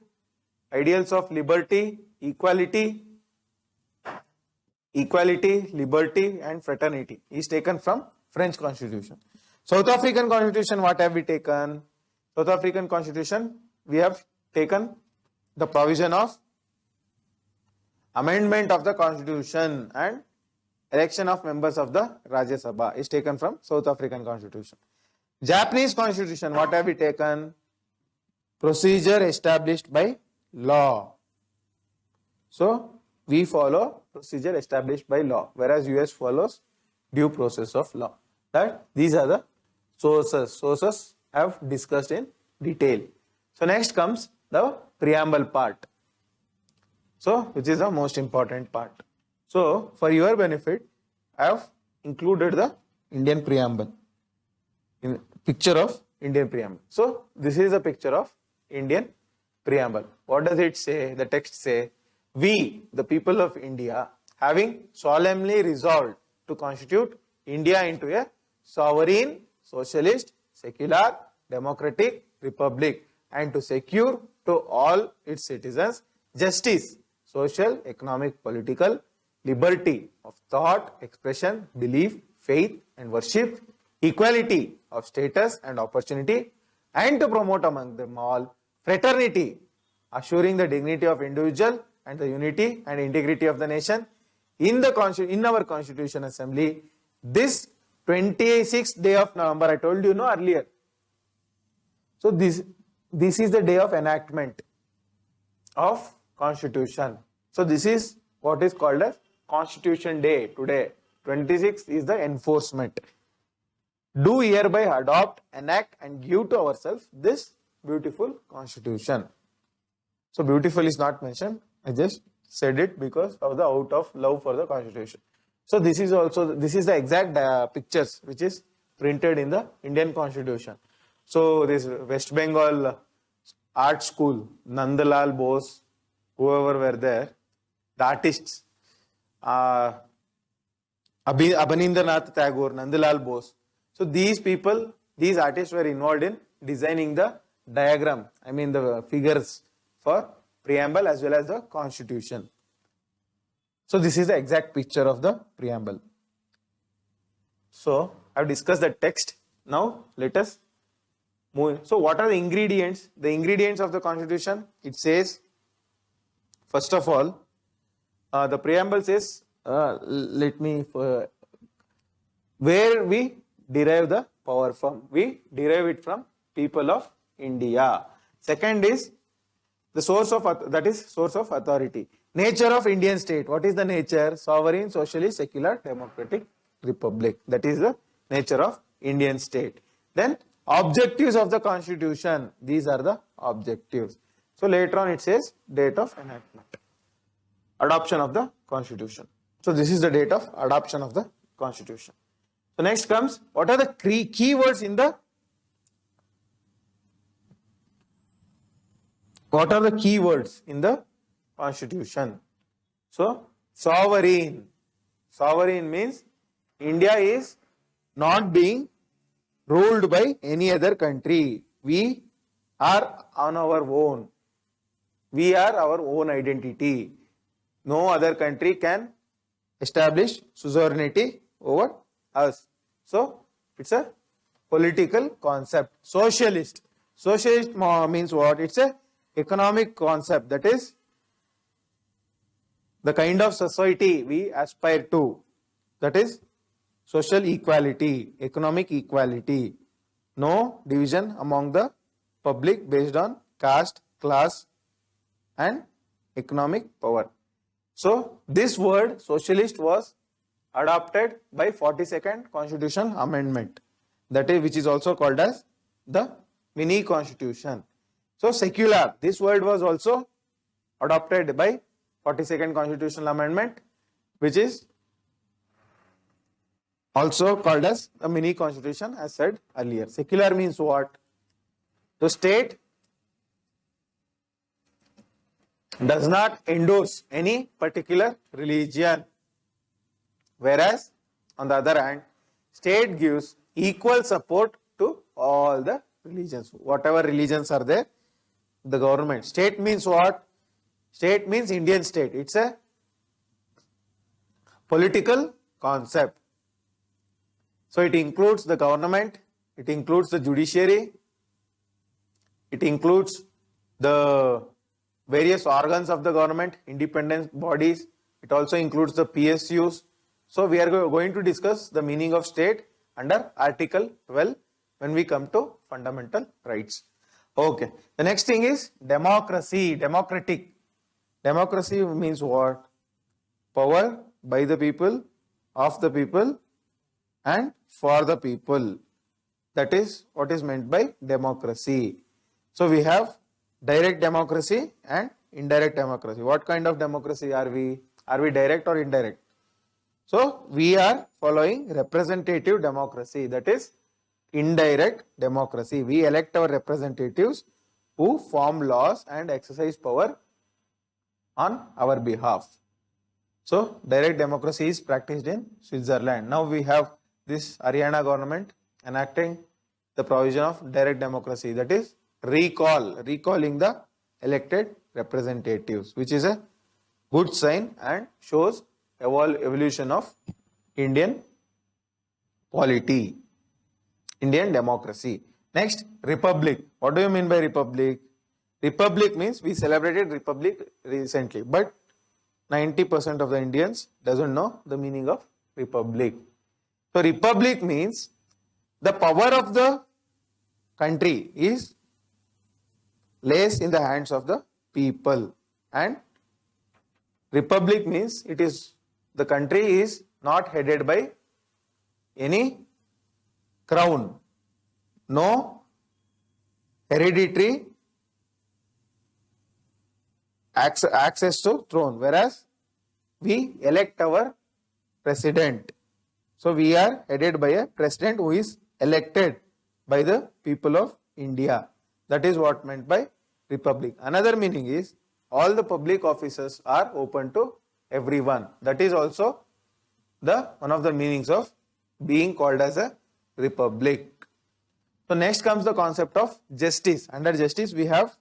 ideals of liberty, equality, liberty and fraternity is taken from French Constitution. South African Constitution, what have we taken? South African Constitution, we have taken the provision of amendment of the Constitution and election of members of the Rajya Sabha is taken from South African Constitution. Japanese Constitution, what have we taken? Procedure established by law. So, we follow procedure established by law, whereas US follows due process of law. That these are the sources. Sources I have discussed in detail. So, next comes the preamble part. So, which is the most important part. So, for your benefit, I have included the Indian preamble, in picture of Indian preamble. So, this is a picture of Indian preamble. What does it say? The text say, we, the people of India, having solemnly resolved to constitute India into a sovereign, socialist, secular, democratic republic and to secure to all its citizens justice, social, economic, political, liberty of thought, expression, belief, faith and worship, equality of status and opportunity, and to promote among them all fraternity, assuring the dignity of individual and the unity and integrity of the nation. In our Constitution Assembly, this 26th day of November, I told you earlier. So this is the day of enactment of Constitution. So this is what is called as Constitution Day today. 26th is the enforcement. Do hereby adopt, enact and give to ourselves this beautiful Constitution. So beautiful is not mentioned. I just said it because of the out of love for the Constitution. So this is the exact pictures which is printed in the Indian Constitution. So this West Bengal art school, Nandalal Bose, whoever were there, the artists, Abanindranath Tagore, Nandalal Bose. So these people, these artists were involved in designing the diagram, I mean the figures for preamble as well as the Constitution. So this is the exact picture of the preamble. So I have discussed the text. Now let us move. So what are the ingredients? The ingredients of the Constitution, it says, first of all, the preamble says, where we derive the power from. We derive it from people of India. Second is the source of authority. Nature of Indian state. What is the nature? Sovereign, socialist, secular, democratic republic. That is the nature of Indian state. Then objectives of the Constitution. These are the objectives. So later on it says date of enactment. Adoption of the Constitution. So this is the date of adoption of the Constitution. So next comes, what are the keywords in the Constitution? So sovereign. Sovereign means India is not being ruled by any other country. We are on our own. We are our own identity. No other country can establish suzerainty over us. So it's a political concept. Socialist. Socialist means what? It's a economic concept. That is the kind of society we aspire to. That is social equality, economic equality. No division among the public based on caste, class and economic power. So this word socialist was adopted by 42nd Constitution Amendment, that is, which is also called as the mini constitution. So secular, this word was also adopted by 42nd Constitutional Amendment, which is also called as a mini constitution, as said earlier. Secular means what? The state does not endorse any particular religion, whereas on the other hand, state gives equal support to all the religions. Whatever religions are there, the government. State means what? State means Indian state. It's a political concept. So it includes the government, it includes the judiciary, it includes the various organs of the government, independent bodies. It also includes the PSUs. So we are going to discuss the meaning of state under Article 12 when we come to fundamental rights. Okay. The next thing is democracy, democratic. Democracy means what? Power by the people, of the people and for the people. That is what is meant by democracy. So we have direct democracy and indirect democracy. What kind of democracy are we? Are we direct or indirect? So we are following representative democracy, that is indirect democracy. We elect our representatives who form laws and exercise power on our behalf. So direct democracy is practiced in Switzerland. Now we have this Haryana government enacting the provision of direct democracy, that is recalling the elected representatives, which is a good sign and shows evolution of Indian polity, Indian democracy. Next, republic. What do you mean by republic? Republic means we celebrated republic recently, but 90% of the Indians doesn't know the meaning of republic. So republic means the power of the country is lays in the hands of the people, and republic means it is the country is not headed by any crown, no hereditary access to throne, whereas we elect our president. So we are headed by a president who is elected by the people of India. That is what meant by republic. Another meaning is all the public offices are open to everyone. That is also the one of the meanings of being called as a republic. So next comes the concept of justice. Under justice we have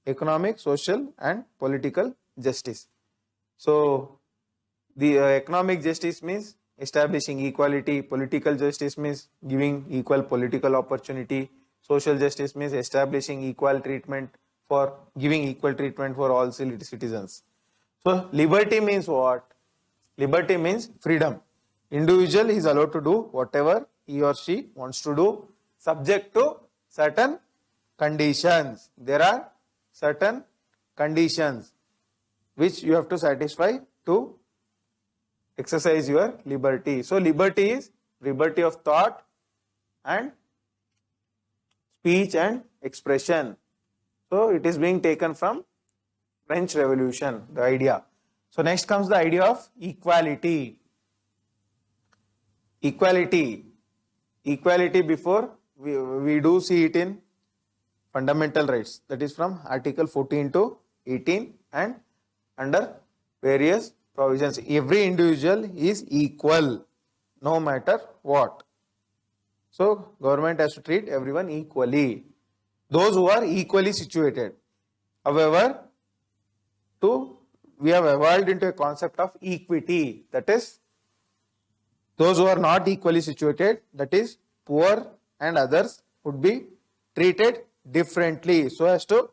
economic, social and political justice. So the economic justice means establishing equality, political justice means giving equal political opportunity, social justice means establishing equal treatment for giving equal treatment for all citizens. So liberty means what? Liberty means freedom. Individual is allowed to do whatever he or she wants to do, subject to certain conditions. There are certain conditions which you have to satisfy to exercise your liberty. So liberty is liberty of thought and speech and expression. So it is being taken from French Revolution, the idea. So next comes the idea of equality. Equality before we do see it in fundamental rights, that is from article 14 to 18 and under various provisions. Every individual is equal no matter what. So government has to treat everyone equally, those who are equally situated. However, we have evolved into a concept of equity, that is those who are not equally situated, that is poor and others, would be treated differently so as to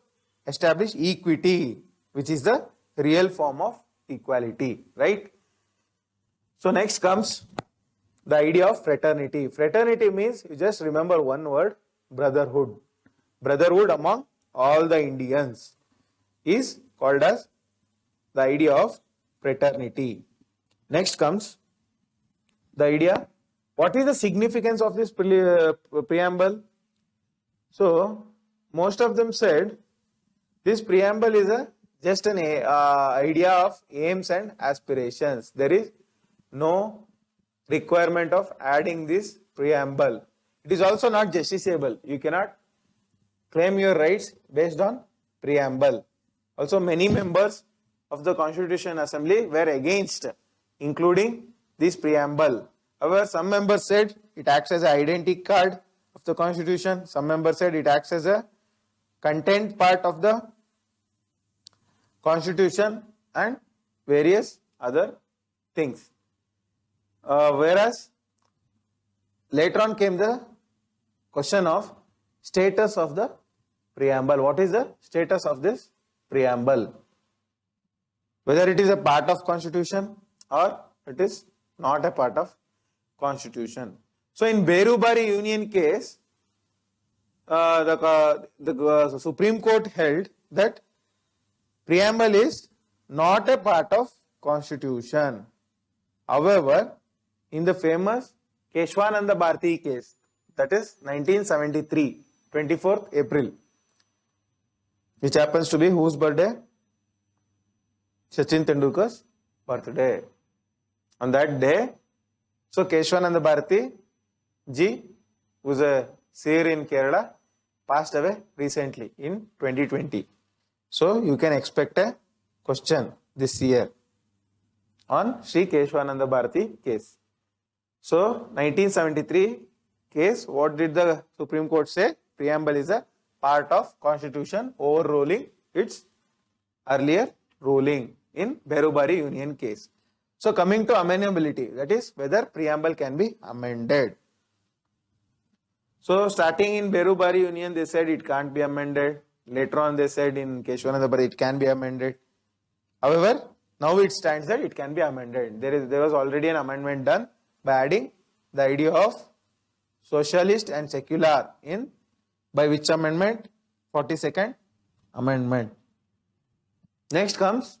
establish equity, which is the real form of equality, right? So next comes the idea of fraternity. Fraternity means, you just remember one word, brotherhood. Brotherhood among all the Indians is called as the idea of fraternity. Next comes the idea, what is the significance of this preamble? So most of them said this preamble is just an idea of aims and aspirations. There is no requirement of adding this preamble. It is also not justiciable. You cannot claim your rights based on preamble. Also, many members of the Constitution Assembly were against including this preamble. However, some members said it acts as an identity card of the Constitution. Some members said it acts as a content part of the Constitution and various other things. Whereas later on came the question of status of the preamble. What is the status of this preamble? Whether it is a part of Constitution or it is not a part of Constitution. So in Berubari Union case, the Supreme Court held that preamble is not a part of Constitution. However, in the famous Keshwananda Bharati case, that is 1973, 24th April, which happens to be whose birthday? Sachin Tendulkar's birthday. On that day, so Keshwananda Bharati ji, who is a seer in Kerala, passed away recently in 2020. So you can expect a question this year on Sri Keshwananda Bharati case. So 1973 case, what did the Supreme Court say? Preamble is a part of Constitution, overruling its earlier ruling in Berubari Union case. So coming to amendability, that is whether preamble can be amended. So starting in Berubari Union, they said it can't be amended. Later on, they said in Keshwananda it can be amended. However, now it stands that it can be amended. There was already an amendment done by adding the idea of socialist and secular in, by which amendment? 42nd Amendment. Next comes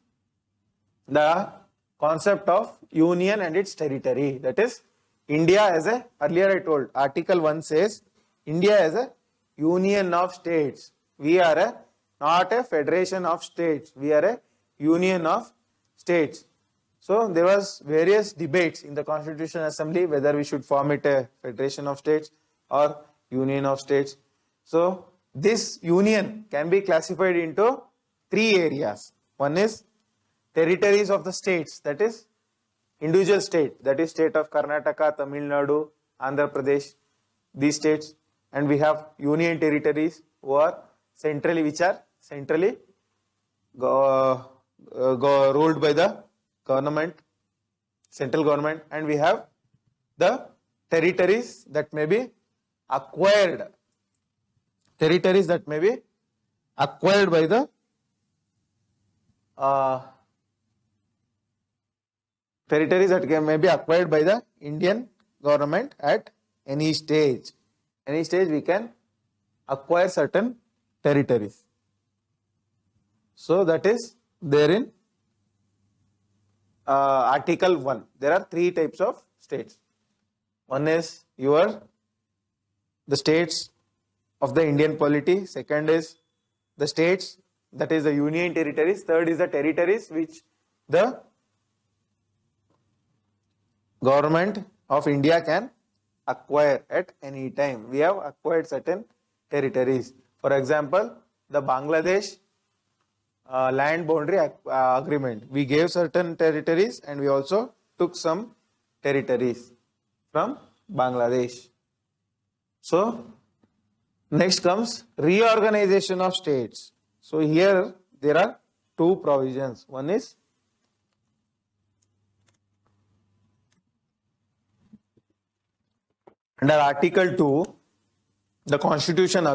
the concept of union and its territory. That is, India as a, earlier I told, Article 1 says, India as a union of states. We are not a federation of states. We are a union of states. So there was various debates in the Constitutional Assembly whether we should form it a federation of states or union of states. So this union can be classified into three areas. One is territories of the states, that is individual state, that is state of Karnataka, Tamil Nadu, Andhra Pradesh, these states. And we have union territories which are centrally ruled by the government, central government, and we have the territories that may be acquired, by the may be acquired by the Indian government at any stage. Any stage we can acquire certain territories. So that is there in Article 1. There are three types of states. One is the states of the Indian polity. Second is the states, that is the union territories. Third is the territories which the government of India can acquire at any time. We have acquired certain territories. For example, the Bangladesh land boundary agreement. We gave certain territories and we also took some territories from Bangladesh. So next comes reorganization of states. So here there are two provisions. One is under Article 2, the Constitution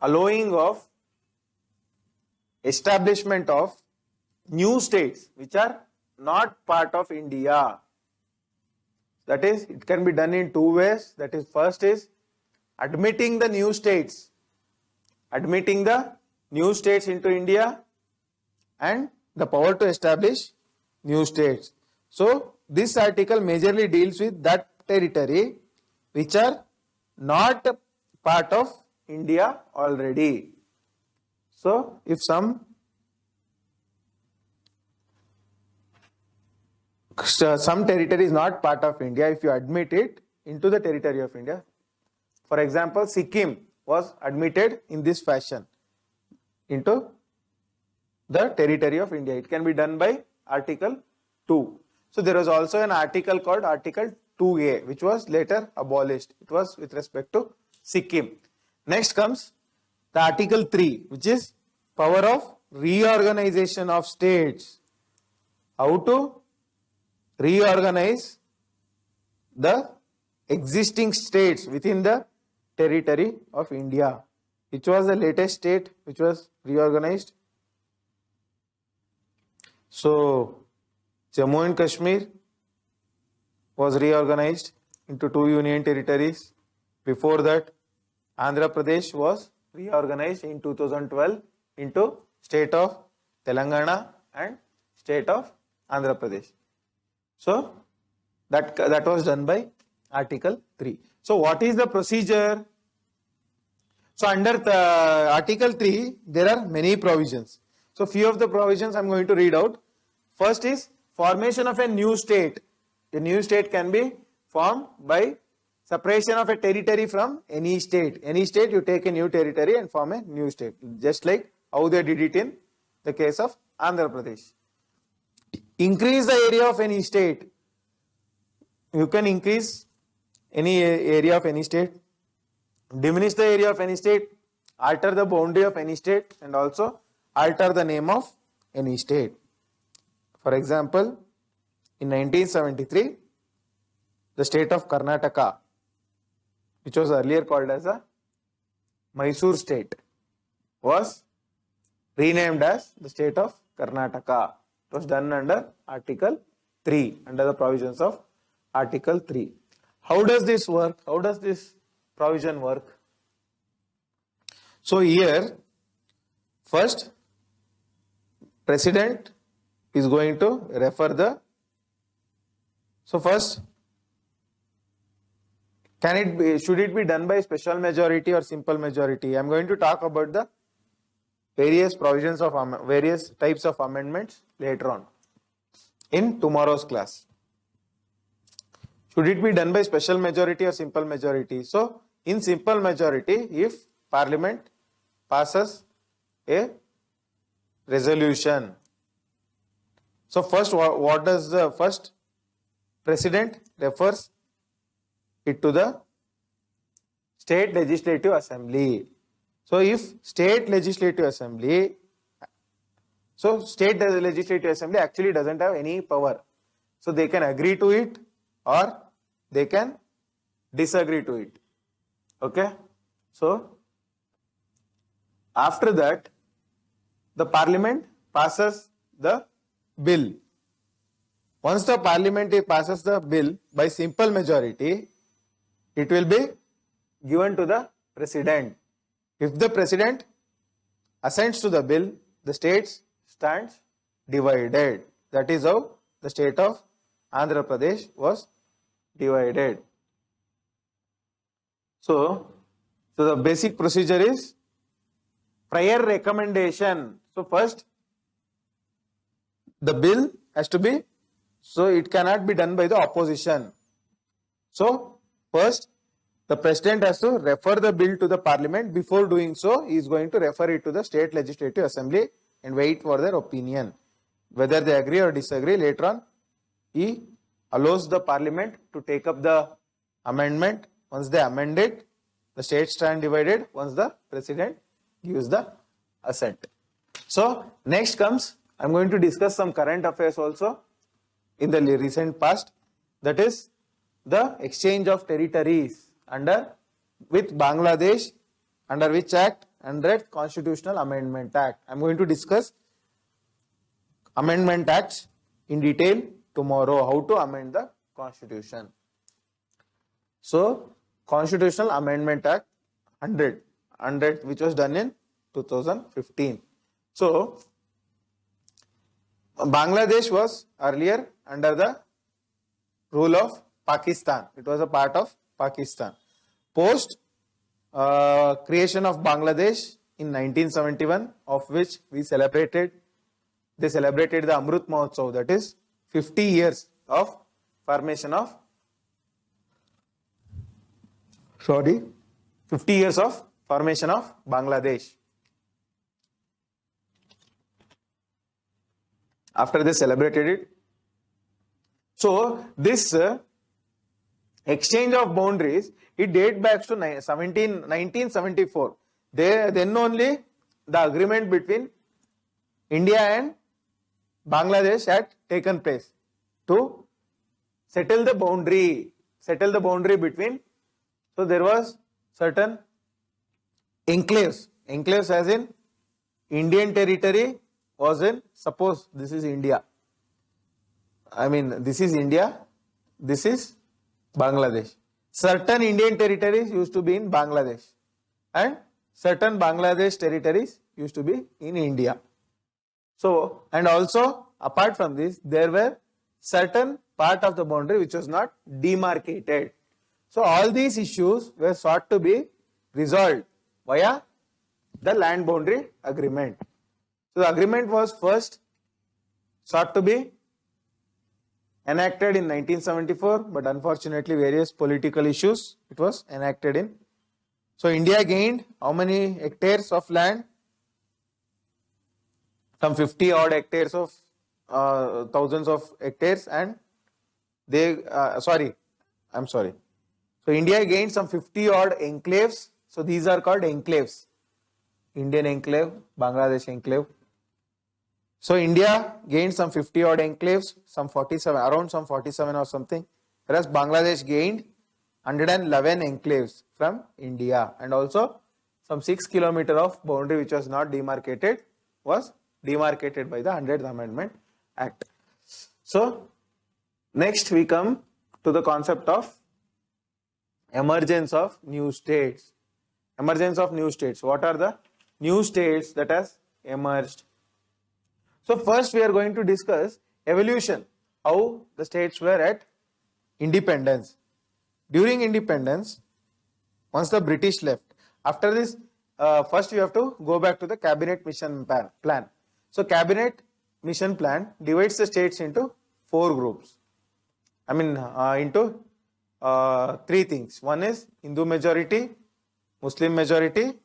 allowing of establishment of new states which are not part of India. That is, it can be done in two ways. That is, first is admitting the new states into India and the power to establish new states. So this article majorly deals with that territory which are not part of India already. So if some territory is not part of India, if you admit it into the territory of India, for example, Sikkim was admitted in this fashion into the territory of India. It can be done by Article 2. So there was also an article called Article 2A, which was later abolished. It was with respect to Sikkim. Next comes the Article 3, which is power of reorganization of states. How to reorganize the existing states within the territory of India. Which was the latest state which was reorganized? So Jammu and Kashmir was reorganized into two union territories. Before that, Andhra Pradesh was reorganized in 2012 into state of Telangana and state of Andhra Pradesh. So that was done by Article 3. So what is the procedure? So under Article 3, there are many provisions. So few of the provisions I am going to read out. First is formation of a new state. A new state can be formed by separation of a territory from any state. Any state, you take a new territory and form a new state. Just like how they did it in the case of Andhra Pradesh. Increase the area of any state. You can increase any area of any state. Diminish the area of any state. Alter the boundary of any state. And also alter the name of any state. For example, In 1973, the state of Karnataka, which was earlier called as a Mysore state, was renamed as the state of Karnataka. It was done under Article 3, under the provisions of Article 3. How does this work? How does this provision work? So here, first, President is going to refer the, so first, should it be done by special majority or simple majority? I am going to talk about the various provisions of various types of amendments later on in tomorrow's class. Should it be done by special majority or simple majority? So, in simple majority, if Parliament passes a resolution. So, first, what does the first President refers it to the State Legislative Assembly. So, if State Legislative Assembly, State Legislative Assembly actually doesn't have any power. So, they can agree to it or they can disagree to it. Okay. So, after that, the Parliament passes the bill. Once the Parliament passes the bill by simple majority, it will be given to the President. If the President assents to the bill, the states stands divided. That is how the state of Andhra Pradesh was divided. So the basic procedure is prior recommendation. So first, the bill has to be, so it cannot be done by the opposition. So first, the President has to refer the bill to the Parliament. Before doing so, he is going to refer it to the State Legislative Assembly and wait for their opinion. Whether they agree or disagree, later on, he allows the Parliament to take up the amendment. Once they amend it, the states stand divided once the President gives the assent. So, next comes, I am going to discuss some current affairs also in the recent past. That is the exchange of territories with Bangladesh, under which act? Under Constitutional Amendment Act. I am going to discuss amendment acts in detail tomorrow, how to amend the constitution. So, Constitutional Amendment Act 100, which was done in 2015. So, Bangladesh was earlier under the rule of Pakistan. It was a part of Pakistan. Post creation of Bangladesh in 1971, of which they celebrated the Amrut Mahotsav, that is 50 years of formation of 50 years of formation of Bangladesh. After they celebrated it, so this exchange of boundaries, it dates back to 1974. Then only the agreement between India and Bangladesh had taken place to settle the boundary between. So there was certain enclaves as in Indian territory was in, suppose this is India. I mean, this is India, this is Bangladesh. Certain Indian territories used to be in Bangladesh and certain Bangladesh territories used to be in India. So, and also apart from this, there were certain part of the boundary which was not demarcated. So, all these issues were sought to be resolved via the land boundary agreement. So, the agreement was first sought to be enacted in 1974, but unfortunately various political issues it was enacted in. So, India gained how many hectares of land? Some 50 odd hectares of thousands of hectares, and they So, India gained some 50 odd enclaves. So, these are called enclaves. Indian enclave, Bangladesh enclave. So India gained some 50 odd enclaves, some 47, around some 47 or something, whereas Bangladesh gained 111 enclaves from India, and also some 6 kilometers of boundary which was not demarcated was demarcated by the 100th Amendment Act. So next we come to the concept of emergence of new states. Emergence of new states. What are the new states that has emerged? So first we are going to discuss evolution, how the states were at independence. During independence, once the British left, after this, first you have to go back to the cabinet mission plan. So cabinet mission plan divides the states into 4 groups. Into 3 things. One is Hindu majority, Muslim majority,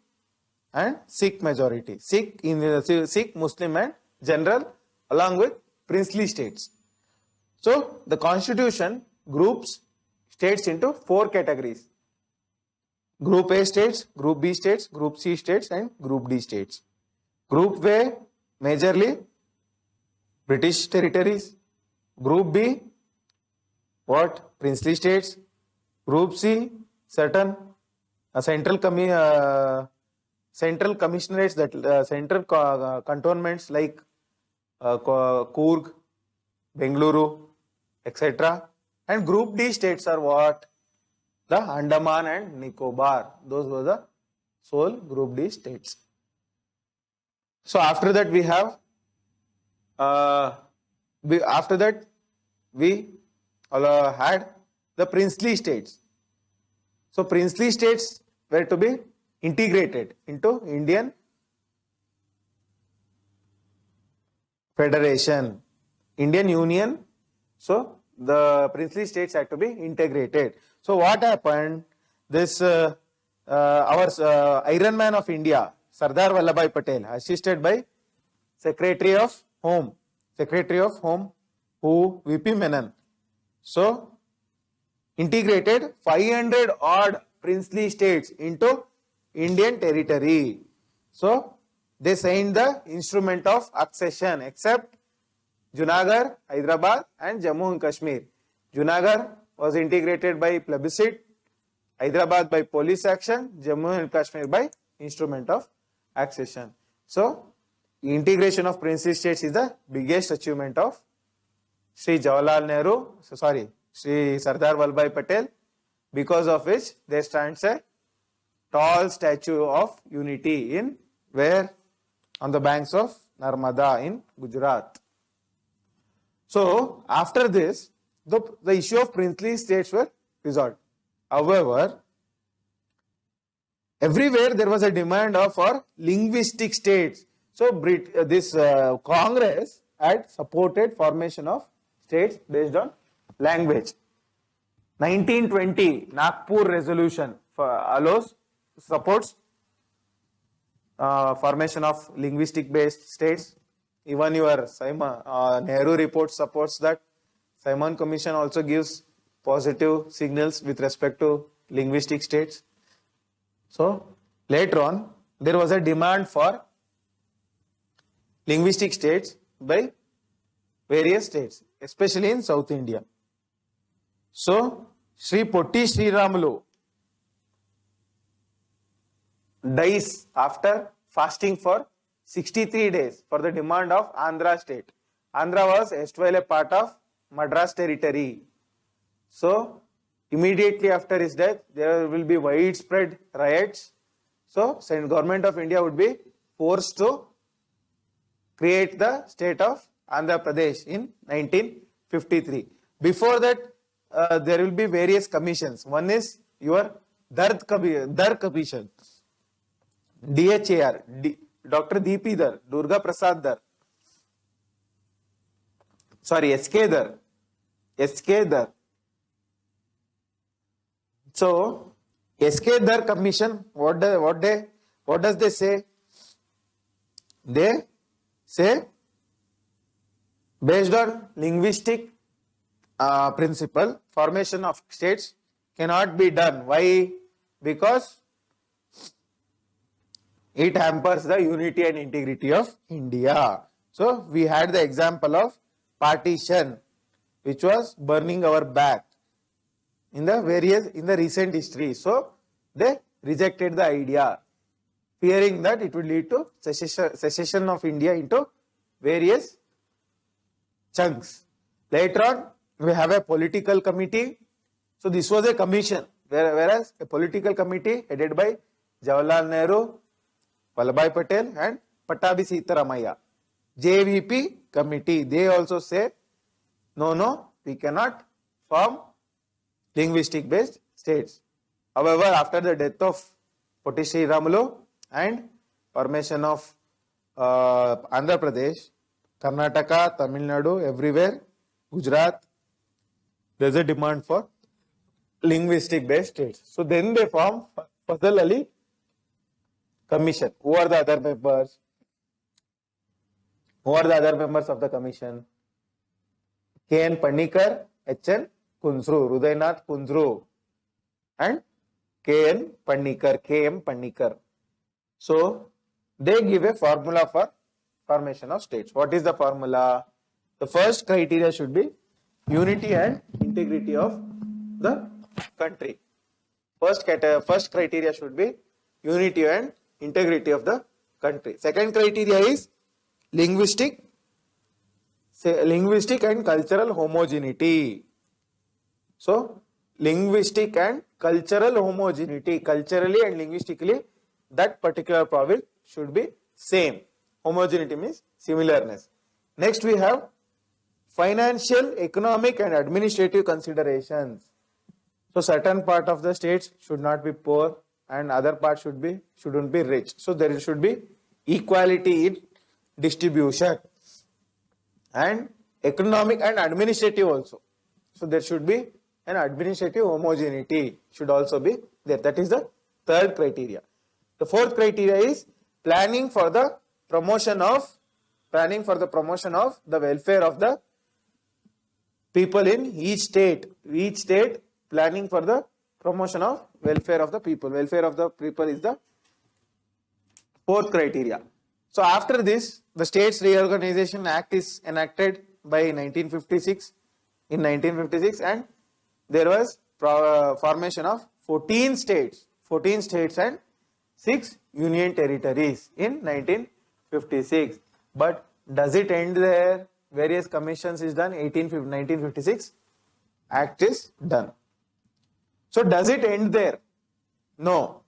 and Sikh majority. Sikh, Muslim, and general, along with princely states. So the constitution groups states into 4 categories: Group A states, Group B states, Group C states, and Group D states. Group A majorly British territories. Group B, what? Princely states. Group C, certain central commissionerates, that central cantonments like Coorg, Bengaluru, etc. And Group D states are what? The Andaman and Nicobar. Those were the sole Group D states. So after that we have, we had the princely states. So princely states were to be integrated into Indian Federation, Indian Union. So the princely states had to be integrated. So what happened? This our Iron Man of India, Sardar Vallabhbhai Patel, assisted by Secretary of Home, who VP Menon. So integrated 500 odd princely states into Indian territory. So they signed the instrument of accession, except Junagadh, Hyderabad, and Jammu and Kashmir. Junagadh was integrated by plebiscite, Hyderabad by police action, Jammu and Kashmir by instrument of accession. So integration of princely states is the biggest achievement of Sri Sardar Vallabhbhai Patel, because of which there stands a tall statue of unity in where? On the banks of Narmada in Gujarat. So after this, the issue of princely states were resolved. However, everywhere there was a demand for linguistic states. So this Congress had supported formation of states based on language. 1920 Nagpur resolution supports formation of linguistic based states. Even your Nehru report supports that. Simon Commission also gives positive signals with respect to linguistic states. So later on there was a demand for linguistic states by various states, especially in South India. So Sri Potti Sriramulu dies after fasting for 63 days for the demand of Andhra state. Andhra was erstwhile a part of Madras territory. So immediately after his death, there will be widespread riots. So government of India would be forced to create the state of Andhra Pradesh in 1953. Before that, there will be various commissions. One is your Dar Commission, DHAR, Dr. D.P. Dar, Durga Prasad Dar, SK Dar. So SK Dar Commission, what does they say? They say based on linguistic principle, formation of states cannot be done. Why? Because it hampers the unity and integrity of India. So we had the example of partition, which was burning our back in the recent history. So they rejected the idea, fearing that it would lead to secession of India into various chunks. Later on, we have a political committee. So this was a commission, whereas a political committee headed by Jawaharlal Nehru, Vallabhbhai Patel and Pattabhi Sitaramaiah. JVP committee, they also say, no, we cannot form linguistic based states. However, after the death of Potti Sriramulu and formation of Andhra Pradesh, Karnataka, Tamil Nadu, everywhere, Gujarat, there is a demand for linguistic based states. So then they form Fazal Ali Commission. Who are the other members? Who are the other members of the commission? K.N. Panikar, H.N. Kunzru, Rudaynath Kunzru and K.N. Panikar, K.M. Panikar. So they give a formula for formation of states. What is the formula? The first criteria should be unity and integrity of the country. First criteria should be unity and integrity of the country. Second criteria is linguistic and cultural homogeneity. So linguistic and cultural homogeneity, culturally and linguistically, that particular province should be same. Homogeneity means similarness. Next we have financial, economic and administrative considerations. So certain part of the states should not be poor and other part shouldn't be rich. So there should be equality in distribution and economic and administrative also. So there should be an administrative homogeneity should also be there. That is the third criteria. The fourth criteria is planning for the promotion of the welfare of the people in each state. Each state planning for the promotion of welfare of the people. Welfare of the people is the fourth criteria. So after this, the States Reorganization Act is enacted by 1956. In 1956, and there was formation of 14 states and 6 union territories in 1956. But does it end there? Various commissions is done. 1956 Act is done. So does it end there? No.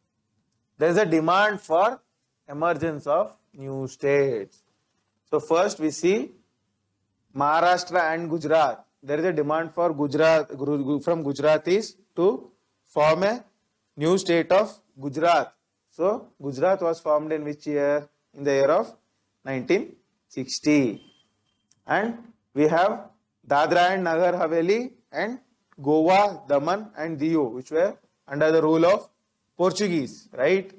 There is a demand for emergence of new states. So first we see Maharashtra and Gujarat. There is a demand for from Gujaratis to form a new state of Gujarat. So Gujarat was formed in which year? In the year of 1960. And we have Dadra and Nagar Haveli and Goa, Daman and Diu, which were under the rule of Portuguese, right?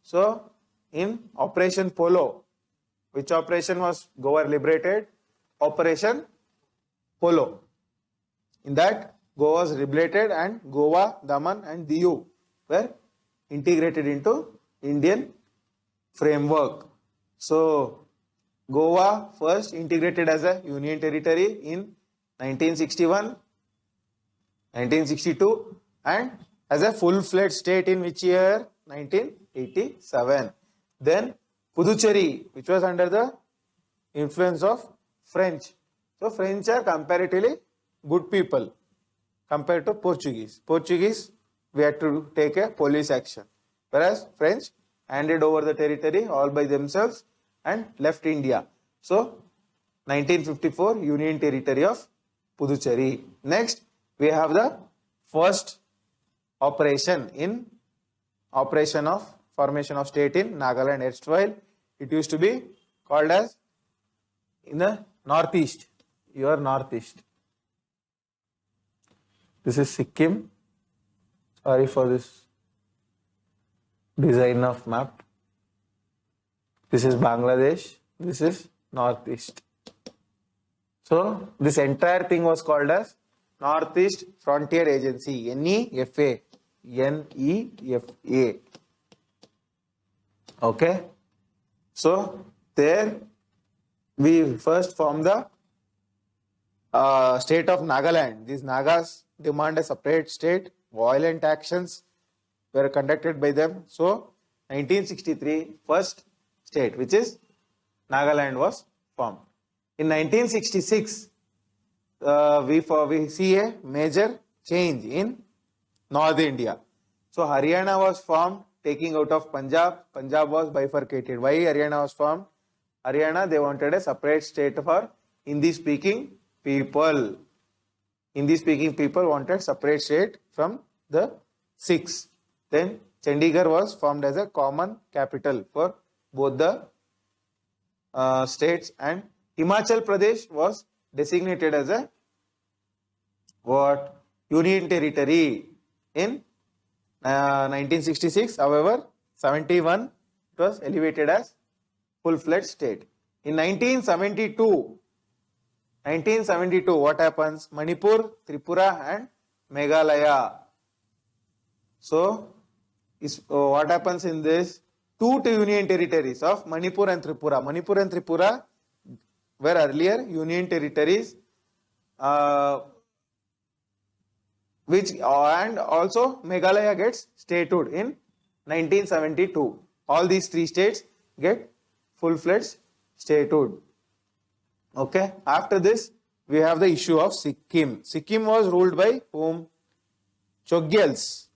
So in Operation Polo, which operation was Goa liberated? Operation Polo. In that, Goa was liberated and Goa, Daman and Diu were integrated into Indian framework. So Goa first integrated as a union territory in 1961, 1962 and as a full-fledged state in which year? 1987. Then Puducherry, which was under the influence of French. So French are comparatively good people compared to Portuguese. Portuguese, we had to take a police action, whereas French handed over the territory all by themselves and left India. So 1954 Union Territory of Puducherry. Next, we have the first operation in operation of formation of state in Nagaland. Erstwhile, it used to be called as in the northeast. Your northeast. This is Sikkim. Sorry for this design of map. This is Bangladesh. This is northeast. So this entire thing was called as Northeast Frontier Agency, NEFA. NEFA. Okay. So there we first formed the state of Nagaland. These Nagas demand a separate state. Violent actions were conducted by them. So, 1963, first state, which is Nagaland, was formed. In 1966, we see a major change in North India. So, Haryana was formed, taking out of Punjab. Punjab was bifurcated. Why Haryana was formed? Haryana, they wanted a separate state for Hindi-speaking people. Hindi-speaking people wanted separate state from the Sikhs. Then Chandigarh was formed as a common capital for both the states, and Himachal Pradesh was designated as a what? Union territory in 1966. However, 71 it was elevated as full-fledged state. In 1972, what happens? Manipur, Tripura and Meghalaya. So, what happens in this? Two union territories of Manipur and Tripura. Manipur and Tripura were earlier union territories, which and also Meghalaya gets statehood in 1972. All these three states get full-fledged statehood. Okay. After this, we have the issue of Sikkim. Sikkim was ruled by whom? Chogyals.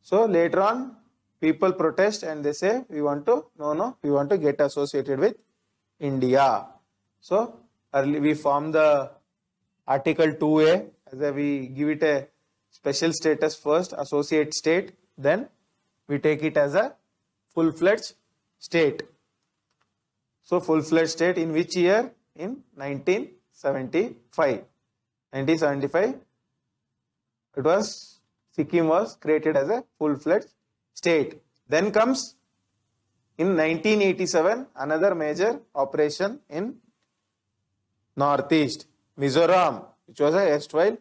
So later on, people protest and they say, we want to get associated with India. So early we form the Article 2A, as we give it a special status first, associate state, then we take it as a full-fledged state. So full-fledged state in which year? In 1975. 1975, Sikkim was created as a full-fledged state. Then comes in 1987 another major operation in Northeast, Mizoram, which was a erstwhile.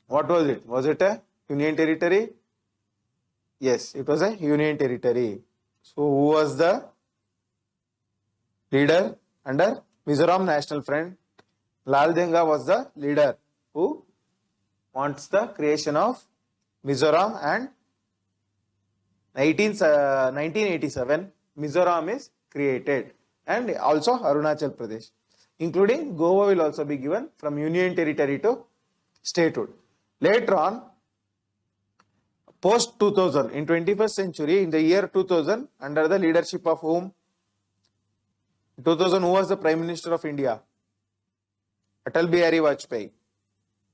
What was it? Was it a union territory? Yes, it was a union territory. So who was the leader under Mizoram National Front? Lal Denga was the leader who wants the creation of Mizoram, and 1987 Mizoram is created, and also Arunachal Pradesh, including Goa will also be given from union territory to statehood. Later on, post 2000, in 21st century, in the year 2000, under the leadership of whom? 2000, who was the Prime Minister of India? Atal Bihari Vajpayee.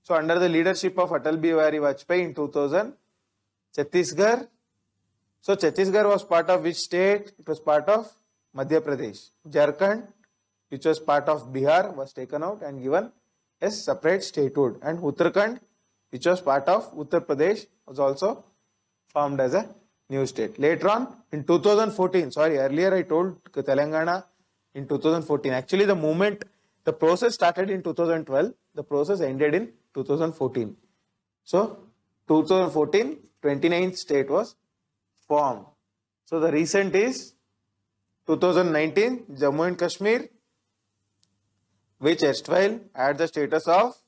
So under the leadership of Atal Bihari Vajpayee in 2000, Chhattisgarh. So Chhattisgarh was part of which state? It was part of Madhya Pradesh. Jharkhand, which was part of Bihar, was taken out and given a separate statehood. And Uttarakhand, which was part of Uttar Pradesh, was also formed as a new state. Later on, in 2014, earlier I told Telangana in 2014. Actually, the process started in 2012. The process ended in 2014. So, 2014, 29th state was formed. So, the recent is 2019, Jammu and Kashmir, which erstwhile had the status of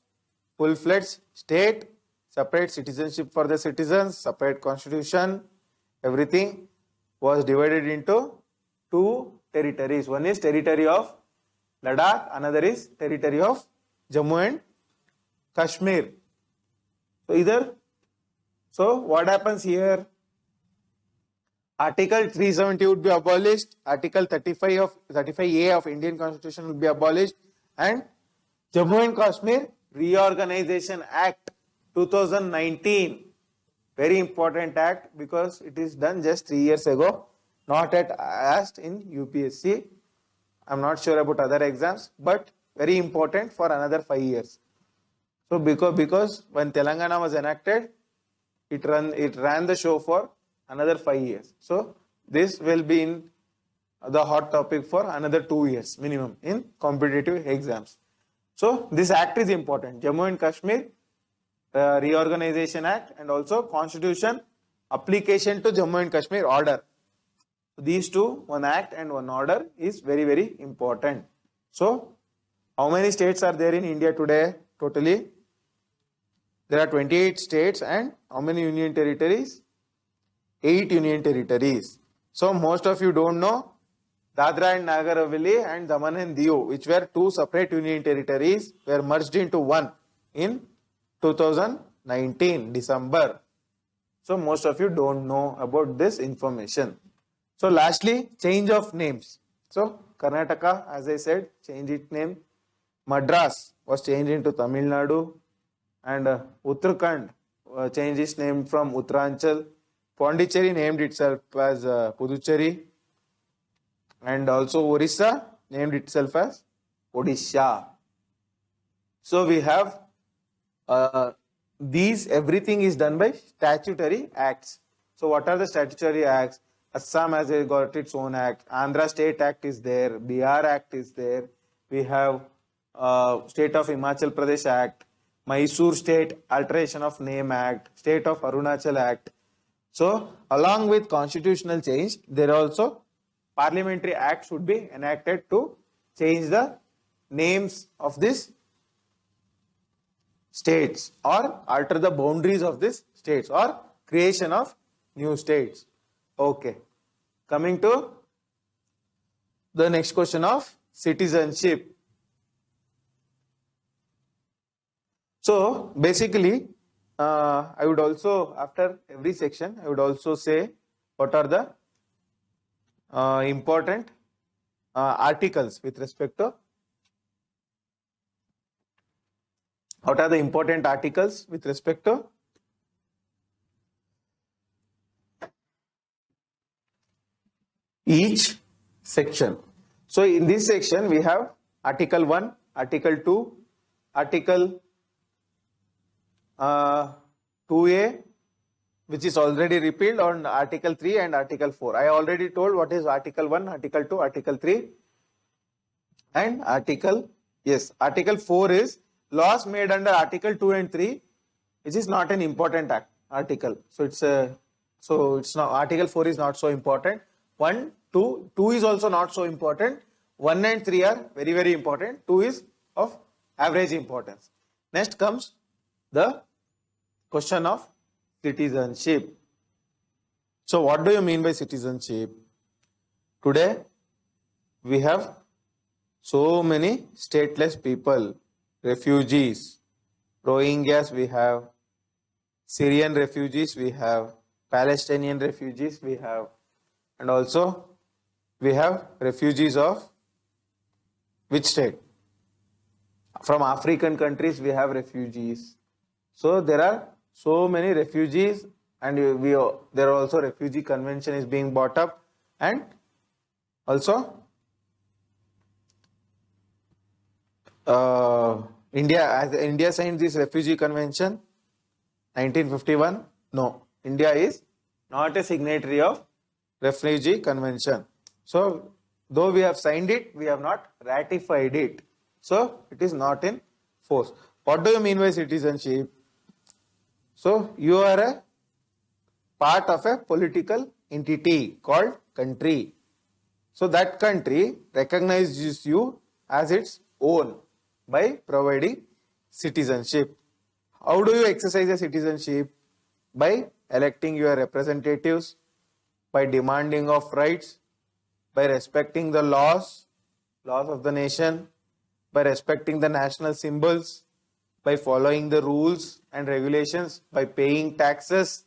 full-fledged state, separate citizenship for the citizens, separate constitution, everything was divided into two territories. One is territory of Ladakh, another is territory of Jammu and Kashmir. So what happens here? Article 370 would be abolished, Article 35A of Indian Constitution would be abolished, and Jammu and Kashmir Reorganization Act 2019, very important act because it is done just 3 years ago, not yet asked in UPSC. I am not sure about other exams, but very important for another 5 years. So because when Telangana was enacted, it ran the show for another 5 years. So this will be in the hot topic for another 2 years minimum in competitive exams. So this act is important. Jammu and Kashmir Reorganization Act, and also Constitution application to Jammu and Kashmir order. These two, one act and one order, is very, very important. So, how many states are there in India today? Totally, there are 28 states and how many union territories? 8 union territories. So, most of you don't know Dadra and Nagar Haveli and Daman and Diu, which were two separate union territories, were merged into one in 2019 December. So, most of you don't know about this information. So, lastly, change of names. So, Karnataka, as I said, changed its name. Madras was changed into Tamil Nadu, and Uttarakhand changed its name from Uttaranchal. Pondicherry named itself as Puducherry, and also Orissa named itself as Odisha. So we have these, everything is done by statutory acts. So what are the statutory acts? Assam has got its own act. Andhra State Act is there. Bihar Act is there. We have State of Himachal Pradesh Act, Mysore State Alteration of Name Act, State of Arunachal Act. So along with constitutional change, there are also parliamentary act should be enacted to change the names of these states or alter the boundaries of these states or creation of new states. Okay, coming to the next question of citizenship. So basically, I would also, after every section, I would also say what are the important articles with respect to, what are the important articles with respect to each section. So in this section we have Article 1, Article 2, Article 2A, which is already repealed, on Article 3 and Article 4. I already told what is Article 1, Article 2, Article 3 and Article 4 is laws made under Article 2 and 3, which is not an important article. So it's not, Article 4 is not so important. 1, 2 is also not so important. 1 and 3 are very, very important. 2 is of average importance. Next comes the question of citizenship. So what do you mean by citizenship? Today we have so many stateless people, refugees, Rohingyas we have, Syrian refugees we have, Palestinian refugees we have, and also we have refugees of which state? From African countries we have refugees. So there are so many refugees, and there are also refugee convention is being brought up, and also India signed this refugee convention 1951. No, India is not a signatory of refugee convention. So though we have signed it, we have not ratified it. So it is not in force. What do you mean by citizenship? So you are a part of a political entity called country. So that country recognizes you as its own by providing citizenship. How do you exercise a citizenship? By electing your representatives, by demanding of rights, by respecting the laws of the nation, by respecting the national symbols, by following the rules and regulations, by paying taxes.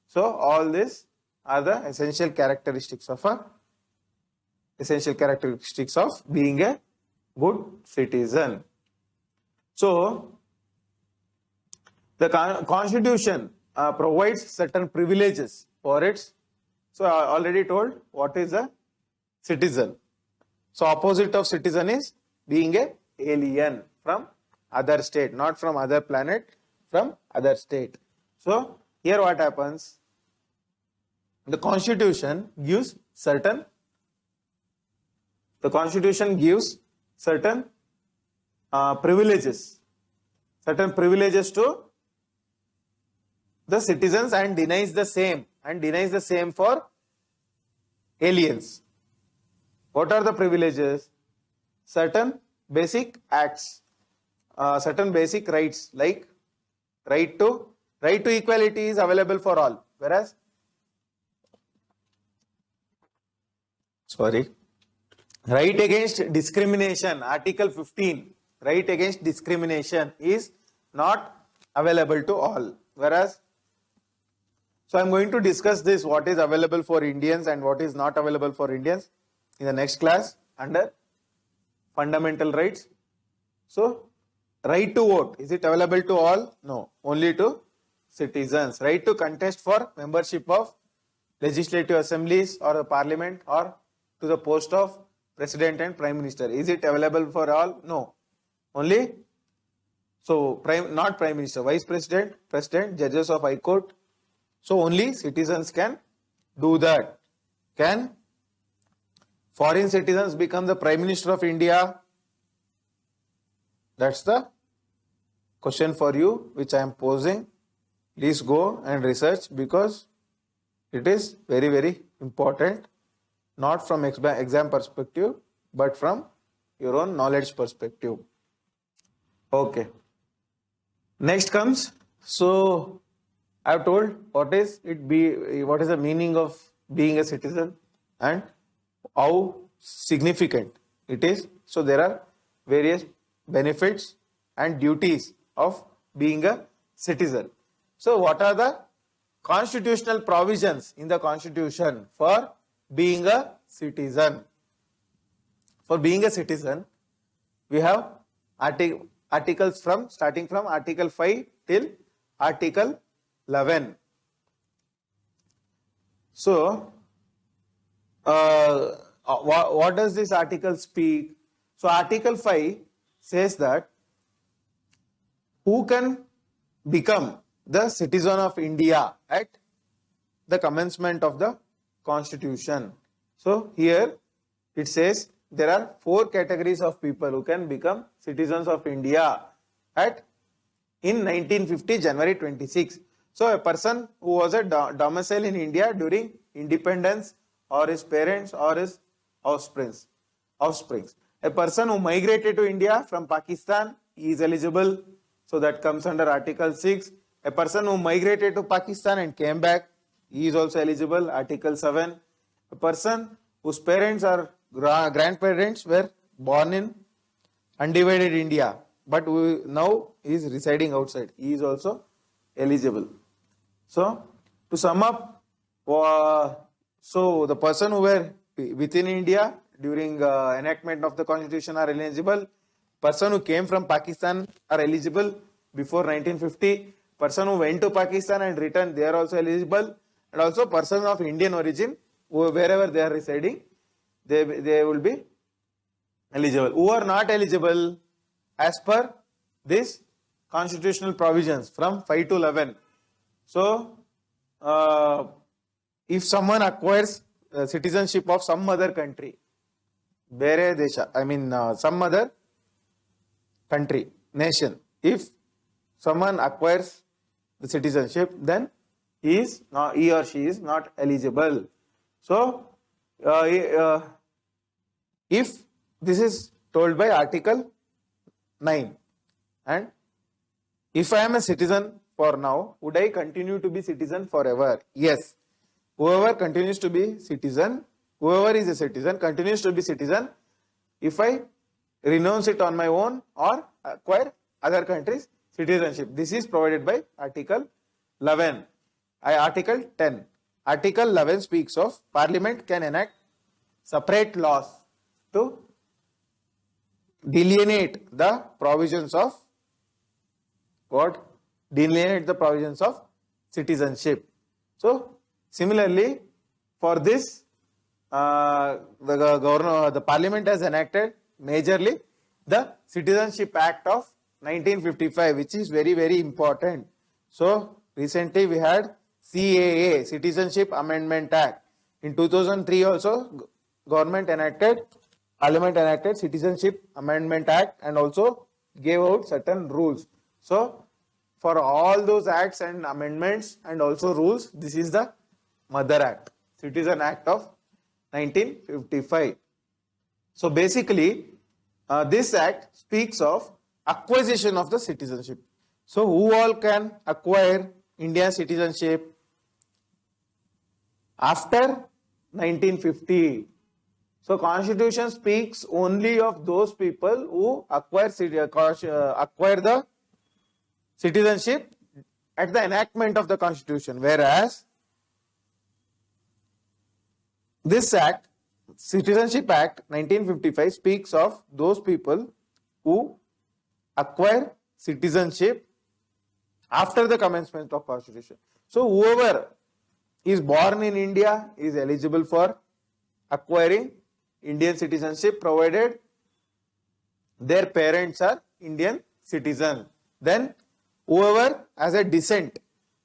So all this are the essential characteristics of being a good citizen. So the Constitution provides certain privileges for its. So I already told what is a citizen. So opposite of citizen is being a alien from other state, not from other planet, from other state. So here what happens? The Constitution gives certain privileges to the citizens and denies the same for aliens. What are the privileges? Certain basic acts, certain basic rights like right to equality is available for all, whereas right against discrimination, Article 15, right against discrimination is not available to all, whereas so I am going to discuss this, what is available for Indians and what is not available for Indians in the next class under fundamental rights. So, right to vote, is it available to all? No, only to citizens. Right to contest for membership of legislative assemblies or the parliament or to the post of president and prime minister. Is it available for all? No, only so not prime minister, vice president, president, judges of high court. So only citizens can do that. Can foreign citizens become the Prime Minister of India? That's the question for you which I am posing. Please go and research because it is very, very important, not from exam perspective, but from your own knowledge perspective. Okay. Next comes, so I have told what is the meaning of being a citizen and how significant it is. So there are various benefits and duties of being a citizen. So what are the constitutional provisions in the constitution for being a citizen? For being a citizen, we have articles starting from Article 5 till Article 11. So, what does this article speak? So, Article 5 says that who can become the citizen of India at the commencement of the Constitution. So, here it says there are 4 categories of people who can become citizens of India in 1950 January 26. So a person who was a domicile in India during independence or his parents or his offsprings. A person who migrated to India from Pakistan, he is eligible. So that comes under Article 6. A person who migrated to Pakistan and came back, he is also eligible, Article 7. A person whose parents or grandparents were born in undivided India, but now he is residing outside, he is also eligible. So, to sum up, so the person who were within India during enactment of the Constitution are eligible. Person who came from Pakistan are eligible before 1950. Person who went to Pakistan and returned, they are also eligible. And also persons of Indian origin, wherever they are residing, they will be eligible. Who are not eligible as per this constitutional provisions from 5 to 11. So, if someone acquires citizenship of some other country, Bere Desha, some other country, nation, if someone acquires the citizenship, then he or she is not eligible. So, if this is told by Article 9, and if I am a citizen for now, would I continue to be citizen forever? Yes. Whoever continues to be citizen, whoever is a citizen continues to be citizen if I renounce it on my own or acquire other countries' citizenship. This is provided by Article 11. Article 10. Article 11 speaks of Parliament can enact separate laws to delineate the provisions of what? Delineate the provisions of citizenship. So, similarly, for this, the Parliament has enacted majorly the Citizenship Act of 1955, which is very, very important. So, recently we had CAA, Citizenship Amendment Act. In 2003 also, Parliament enacted Citizenship Amendment Act and also gave out certain rules. So, for all those acts and amendments and also rules, this is the Mother Act, Citizen Act of 1955. So basically, this act speaks of acquisition of the citizenship. So who all can acquire Indian citizenship after 1950? So Constitution speaks only of those people who acquire the citizenship at the enactment of the Constitution, whereas this act, Citizenship Act 1955, speaks of those people who acquire citizenship after the commencement of Constitution. So whoever is born in India is eligible for acquiring Indian citizenship, provided their parents are Indian citizens. Then whoever has a descent,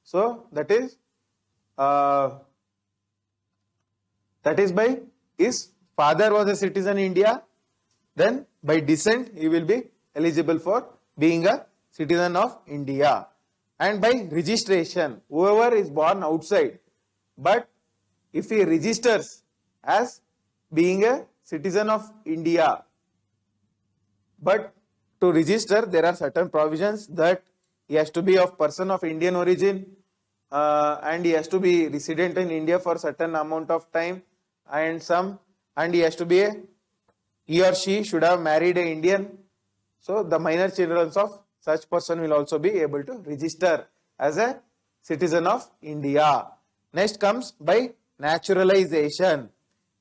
so that is by his father was a citizen in India, then by descent he will be eligible for being a citizen of India. And by registration, whoever is born outside, but if he registers as being a citizen of India, but to register there are certain provisions that he has to be of person of Indian origin, and he has to be resident in India for certain amount of time, and he has to be he or she should have married a Indian. So the minor children of such person will also be able to register as a citizen of India. Next comes by naturalization.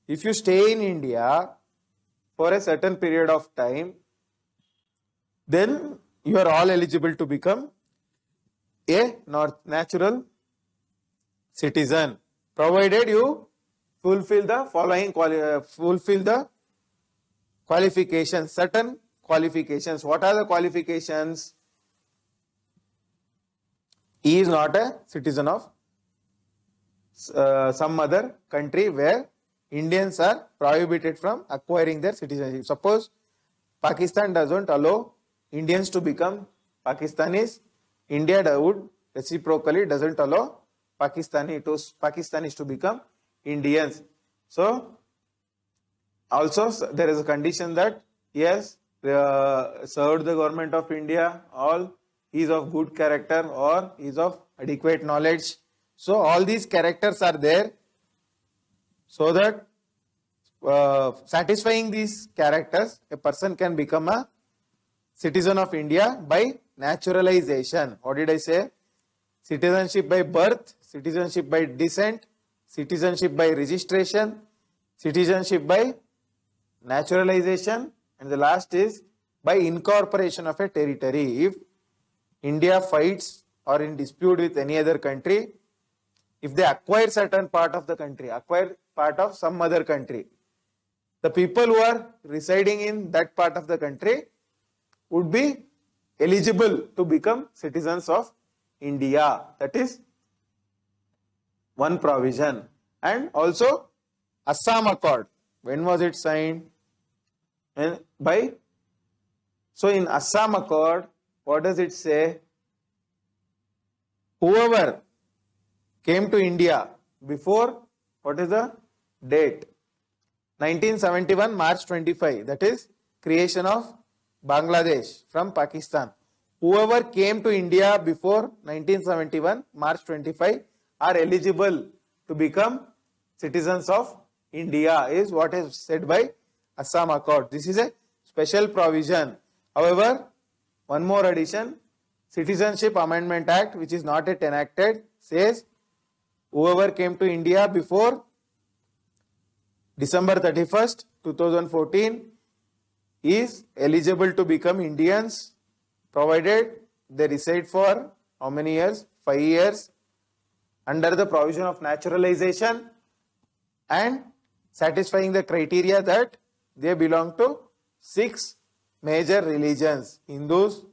If you stay in India for a certain period of time, then you are all eligible to become a natural citizen, provided you fulfill the following qualifications, certain qualifications. What are the qualifications? He is not a citizen of some other country where Indians are prohibited from acquiring their citizenship. Suppose Pakistan doesn't allow Indians to become Pakistanis, India would reciprocally doesn't allow Pakistanis to become Indians. So also there is a condition that yes, served the government of India, all is of good character or is of adequate knowledge. So all these characters are there, so that satisfying these characters, a person can become a citizen of India by naturalization. What did I say? Citizenship by birth, citizenship by descent, citizenship by registration, citizenship by naturalization, and the last is by incorporation of a territory. If India fights or in dispute with any other country, if they acquire certain part of the country, acquire part of some other country, the people who are residing in that part of the country would be eligible to become citizens of India. That is one provision. And also Assam Accord. When was it signed? So in Assam Accord, what does it say? Whoever came to India before, what is the date? 1971 March 25, that is creation of Bangladesh from Pakistan. Whoever came to India before 1971 March 25 are eligible to become citizens of India, is what is said by Assam Accord. This is a special provision. However, one more addition, Citizenship Amendment Act, which is not yet enacted, says whoever came to India before December 31st, 2014 is eligible to become Indians, provided they reside for how many years? 5 years, under the provision of naturalization and satisfying the criteria that they belong to 6 major religions: Hindus,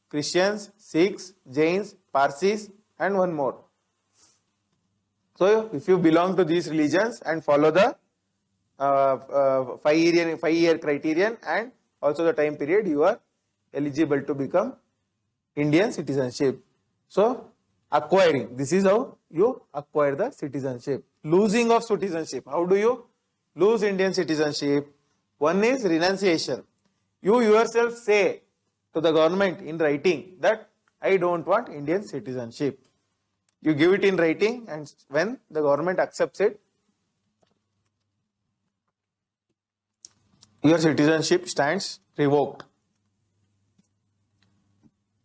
Christians, Sikhs, Jains, Parsis, and one more. So if you belong to these religions and follow the 5-year criterion and also the time period, you are eligible to become Indian citizenship. So acquiring, this is how you acquire the citizenship. Losing of citizenship, how do you lose Indian citizenship. One is renunciation. You yourself say to the government in writing that I don't want Indian citizenship. You give it in writing, and when the government accepts it, your citizenship stands revoked.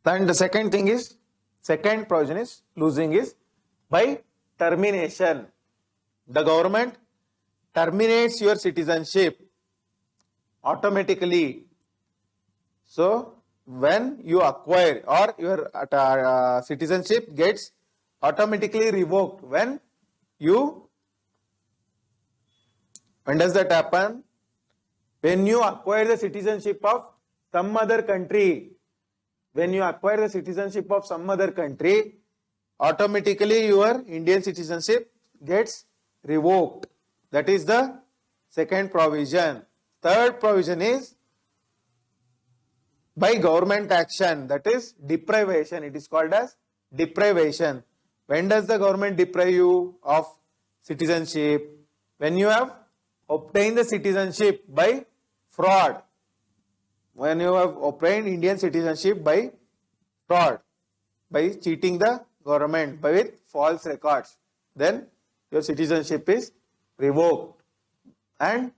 Then the second provision is losing is by termination. The government terminates your citizenship automatically. So when you acquire, or your citizenship gets automatically revoked when does that happen? When you acquire the citizenship of some other country. When you acquire the citizenship of some other country, automatically your Indian citizenship gets revoked. That is the second provision. Third provision is by government action, that is deprivation. It is called as deprivation. When does the government deprive you of citizenship? When you have obtained the citizenship by fraud. When you have obtained Indian citizenship by fraud, by cheating the government, with false records, then your citizenship is revoked. And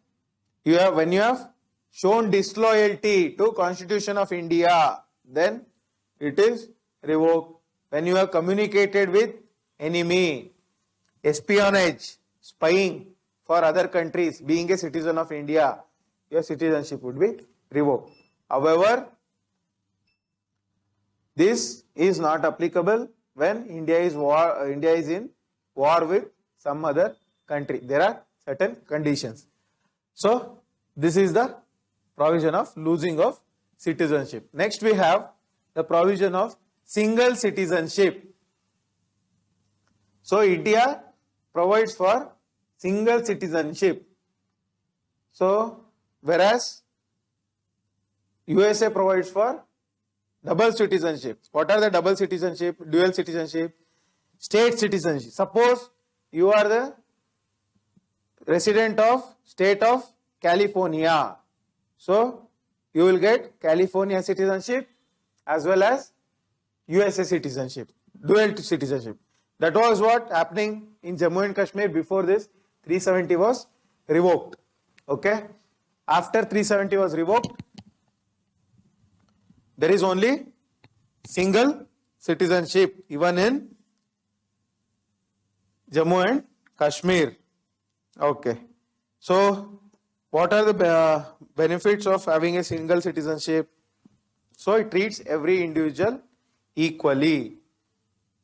when you have shown disloyalty to Constitution of India, then it is revoked. When you have communicated with enemy, espionage, spying for other countries, being a citizen of India, your citizenship would be revoked. However, this is not applicable when India is in war with some other country. There are certain conditions. So this is the provision of losing of citizenship. Next we have the provision of single citizenship. So India provides for single citizenship. So whereas USA provides for double citizenship. What are the double citizenship, dual citizenship? State citizenship. Suppose you are the resident of state of California. So you will get California citizenship as well as USA citizenship, dual citizenship. That was what happening in Jammu and Kashmir before this 370 was revoked. Okay. After 370 was revoked, there is only single citizenship even in Jammu and Kashmir. Okay. So what are the benefits of having a single citizenship? So it treats every individual equally.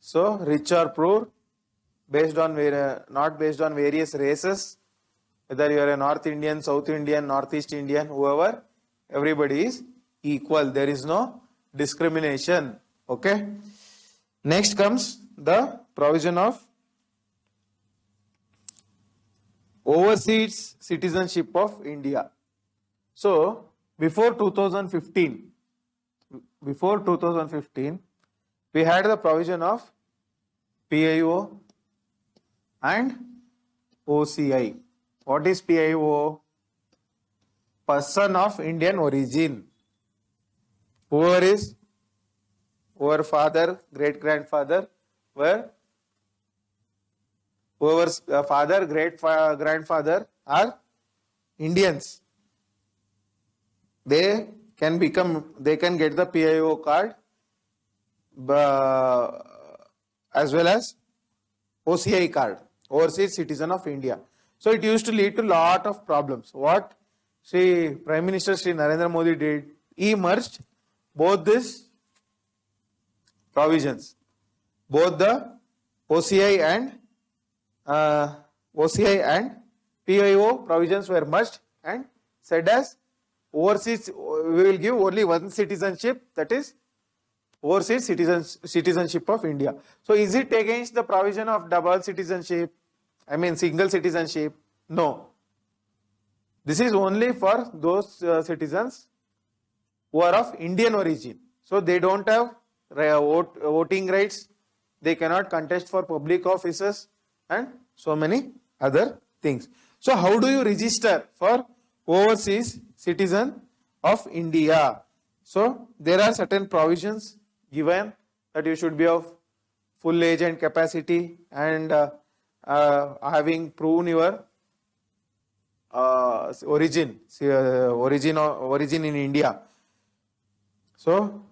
So rich or poor, not based on various races, whether you are a North Indian, South Indian, Northeast Indian, whoever, everybody is equal. There is no discrimination. Okay. Next comes the provision of overseas citizenship of India. So before 2015, we had the provision of PIO and OCI. What is PIO? Person of Indian origin. Whoever father, great grandfather, whoever's father, great grandfather are Indians, they can get the PIO card as well as OCI card, Overseas Citizen of India. So it used to lead to lot of problems. What Prime Minister Shri Narendra Modi did, he merged both these provisions, both the OCI and PIO provisions were merged and said as overseas, we will give only one citizenship, that is overseas citizenship of India. So is it against the provision of double citizenship? I mean single citizenship? No. This is only for those citizens who are of Indian origin. So they don't have voting rights, they cannot contest for public offices and so many other things. So how do you register for overseas citizen of India? So there are certain provisions given that you should be of full age and capacity and having proven your origin in India. So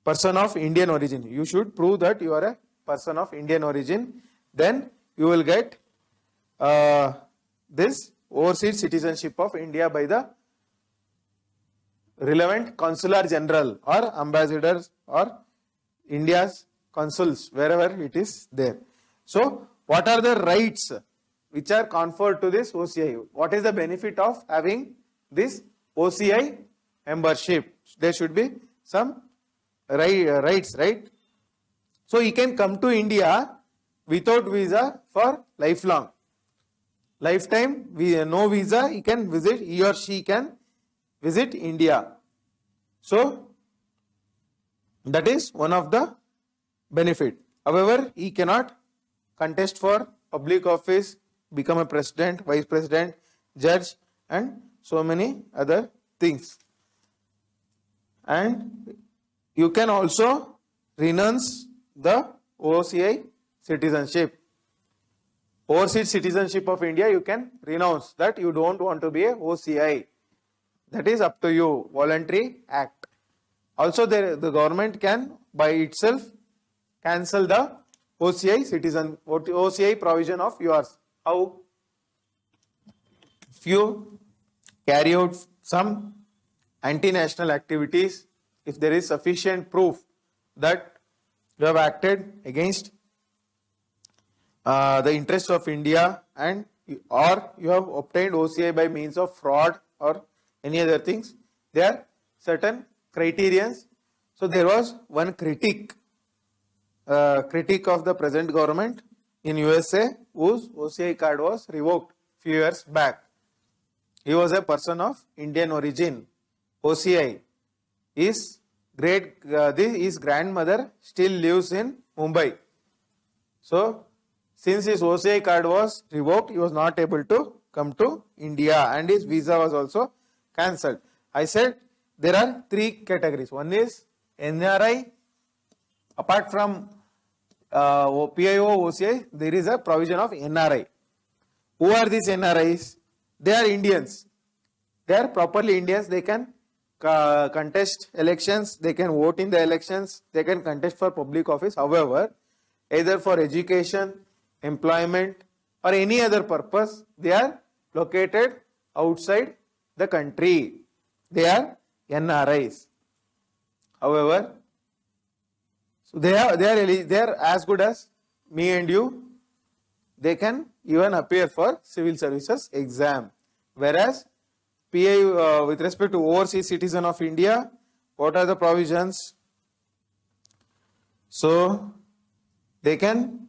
person of Indian origin, you should prove that you are a person of Indian origin, then you will get this overseas citizenship of India by the relevant consular general or ambassadors or India's consuls, wherever it is there. So what are the rights which are conferred to this OCI? What is the benefit of having this OCI membership? There should be some rights, right? So he can come to India without visa for lifelong. Lifetime, no visa, he or she can visit India. So that is one of the benefit. However, he cannot contest for public office, become a president, vice president, judge, and so many other things. And you can also renounce the OCI citizenship. Overseas citizenship of India, you can renounce that. You don't want to be a OCI. That is up to you. Voluntary act. Also, the government can by itself cancel the OCI provision of yours. How? If you carry out some anti-national activities, if there is sufficient proof that you have acted against the interests of India and or you have obtained OCI by means of fraud or any other things, there are certain criterions. So there was one critic of the present government in USA whose OCI card was revoked few years back. He was a person of Indian origin. OCI. His grandmother still lives in Mumbai. So since his OCI card was revoked, he was not able to come to India and his visa was also cancelled. I said there are three categories. One is NRI. Apart from PIO, OCI, there is a provision of NRI. Who are these NRIs? They are Indians. They are properly Indians. They can contest elections. They can vote in the elections. They can contest for public office. However, either for education, employment or any other purpose, they are located outside the country. They are NRIs. However, so they are as good as me and you. They can even appear for civil services exam. Whereas PI with respect to overseas citizen of India, what are the provisions? So they can.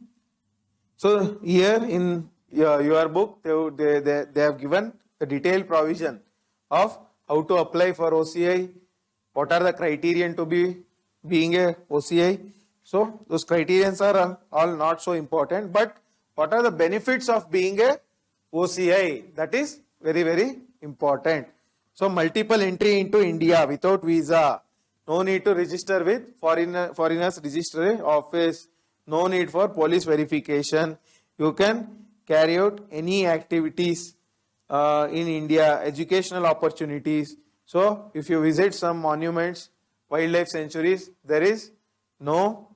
So here in your book, they have given the detailed provision of how to apply for OCI. What are the criterion to be being a OCI? So those criterions are all not so important, but what are the benefits of being a OCI? That is very, very important. So multiple entry into India without visa. No need to register with foreigners registry office. No need for police verification. You can carry out any activities in India, educational opportunities. So if you visit some monuments, wildlife sanctuaries, there is no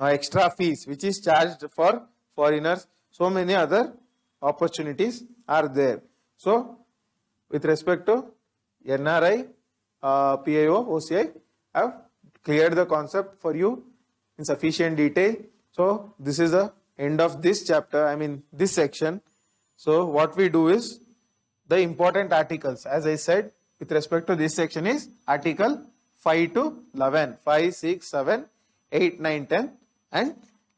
extra fees which is charged for foreigners. So many other opportunities are there. So with respect to NRI, PIO, OCI, I have cleared the concept for you in sufficient detail. So this is the end of this chapter, this section. So what we do is the important articles, as I said, with respect to this section is article 5 to 11, 5, 6, 7, 8, 9, 10 and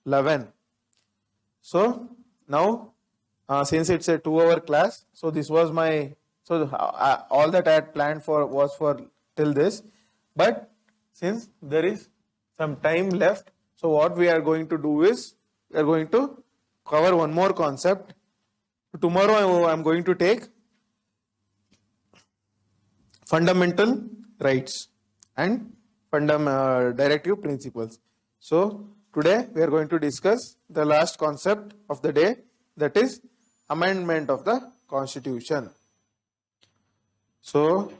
11. So now since it's a 2-hour class, so this was my, all that I had planned for was for till this, but since there is some time left, so what we are going to do is we are going to cover one more concept Tomorrow I am going to take fundamental rights and directive principles. So today we are going to discuss the last concept of the day, that is amendment of the constitution. So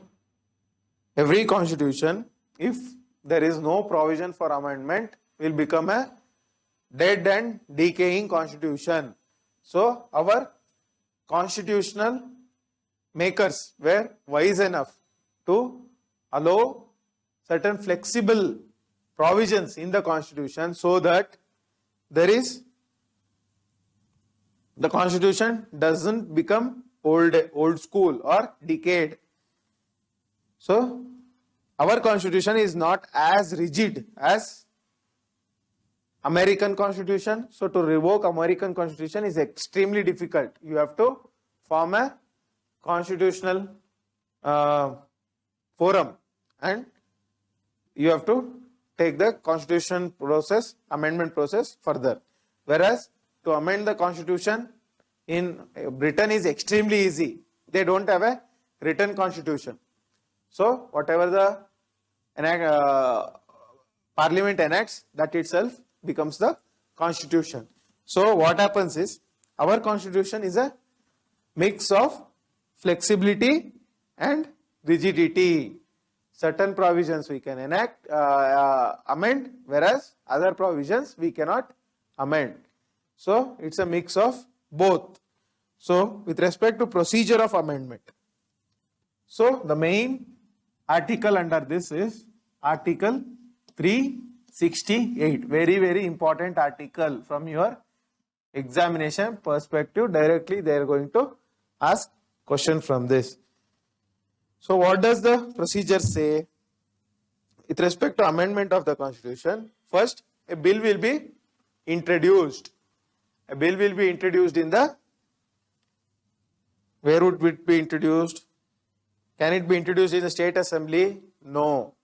every constitution, if there is no provision for amendment, will become a dead and decaying constitution. So our constitutional makers were wise enough to allow certain flexible provisions in the constitution so that the constitution doesn't become old school or decayed. So our constitution is not as rigid as American constitution. So to revoke American constitution is extremely difficult. You have to form a constitutional forum and you have to take the constitution process, amendment process further. Whereas to amend the constitution in Britain is extremely easy. They don't have a written constitution. So whatever the parliament enacts, that itself becomes the constitution. So what happens is, our constitution is a mix of flexibility and rigidity. Certain provisions we can amend, whereas other provisions we cannot amend. So it's a mix of both. So with respect to procedure of amendment, so the main article under this is Article 368. Very, very important article from your examination perspective. Directly they are going to ask question from this. So what does the procedure say? With respect to amendment of the constitution, first a bill will be introduced. A bill will be introduced in the, where would it be introduced? Can it be introduced in the state assembly? No.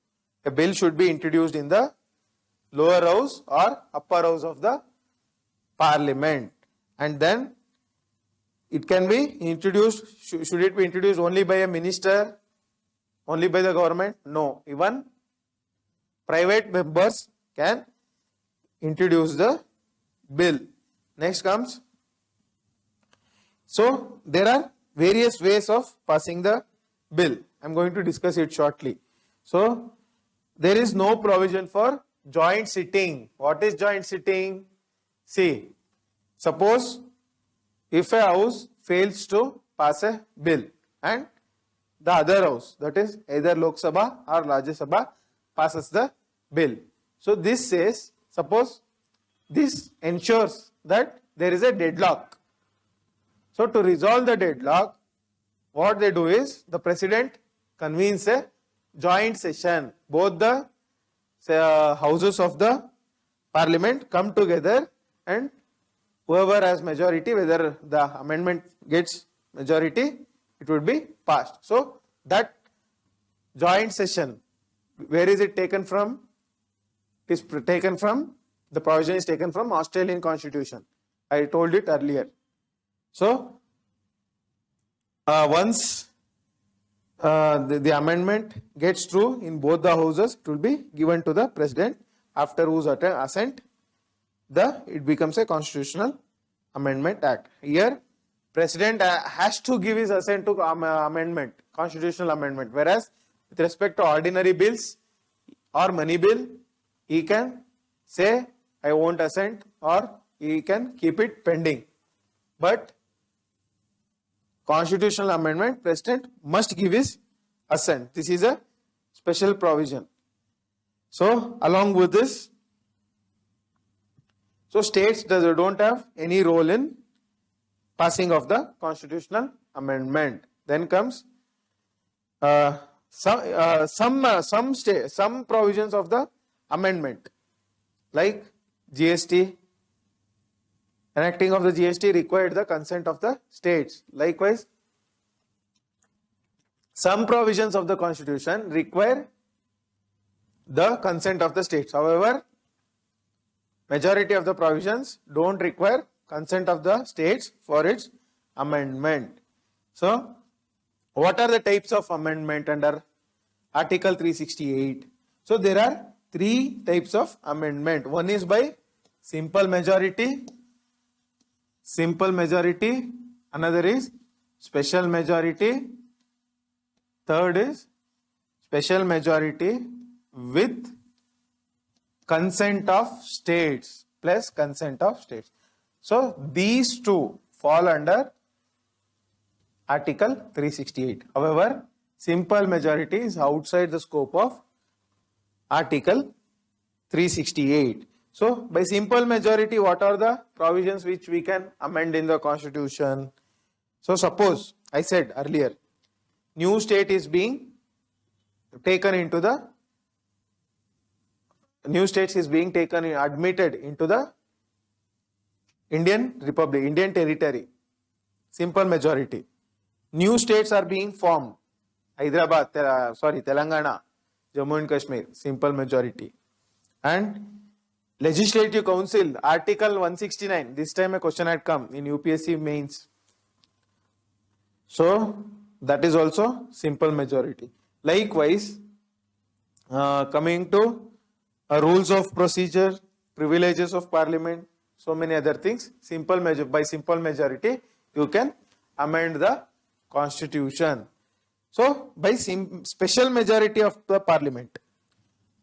A bill should be introduced in the lower house or upper house of the parliament, and then it can be introduced. Should it be introduced only by a minister, only by the government? No, even private members can introduce the bill. Next comes, so there are various ways of passing the bill. I am going to discuss it shortly. So there is no provision for joint sitting. What is joint sitting? See, suppose if a house fails to pass a bill and the other house, that is either Lok Sabha or Rajya Sabha, passes the bill. So this says, suppose this ensures that there is a deadlock. So to resolve the deadlock, what they do is, the president convenes a joint session. Both the houses of the parliament come together and whoever has majority, whether the amendment gets majority, it would be passed. So that joint session, where is it taken from? It is taken from, the provision is taken from Australian constitution. I told it earlier. So once the amendment gets through in both the houses, it will be given to the president, after whose assent it becomes a constitutional amendment act. Here president has to give his assent to amendment, constitutional amendment, whereas with respect to ordinary bills or money bill, he can say I won't assent, or he can keep it pending. But constitutional amendment, president must give his assent. This is a special provision. So along with this, so states don't have any role in passing of the constitutional amendment. Then comes some provisions of the amendment, like GST. Enacting of the GST required the consent of the states. Likewise, some provisions of the constitution require the consent of the states. However, majority of the provisions don't require consent of the states for its amendment. So, what are the types of amendment under Article 368? So, there are three types of amendment. One is by simple majority, another is special majority, third is special majority with consent of states plus consent of states. So these two fall under Article 368. However, simple majority is outside the scope of Article 368. So by simple majority, what are the provisions which we can amend in the Constitution? So suppose I said earlier, new state is being taken into the admitted into the Indian Republic, Indian territory, simple majority. New states are being formed, Hyderabad, Telangana, Jammu and Kashmir, simple majority. And Legislative Council, Article 169, this time a question had come in UPSC mains. So that is also simple majority. Likewise, coming to rules of procedure, privileges of parliament, so many other things, by simple majority, you can amend the Constitution. So, by special majority of the parliament,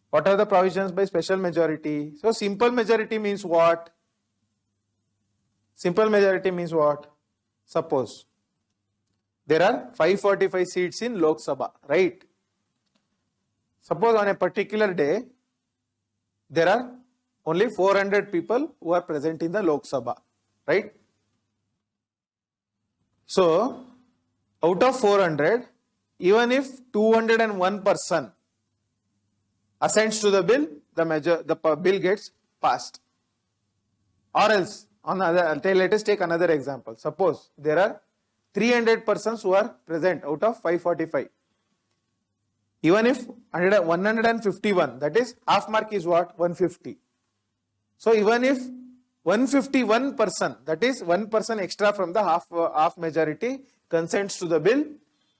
what are the provisions by special majority? So, simple majority means what? Simple majority means what? Suppose there are 545 seats in Lok Sabha, right? Suppose on a particular day, there are only 400 people who are present in the Lok Sabha, right? So, out of 400, even if 201 person assents to the bill, the bill gets passed. Or else, let us take another example. Suppose there are 300 persons who are present out of 545. Even if 151, that is half mark is what? 150. So even if 151 person, that is 1 person extra from the half majority consents to the bill,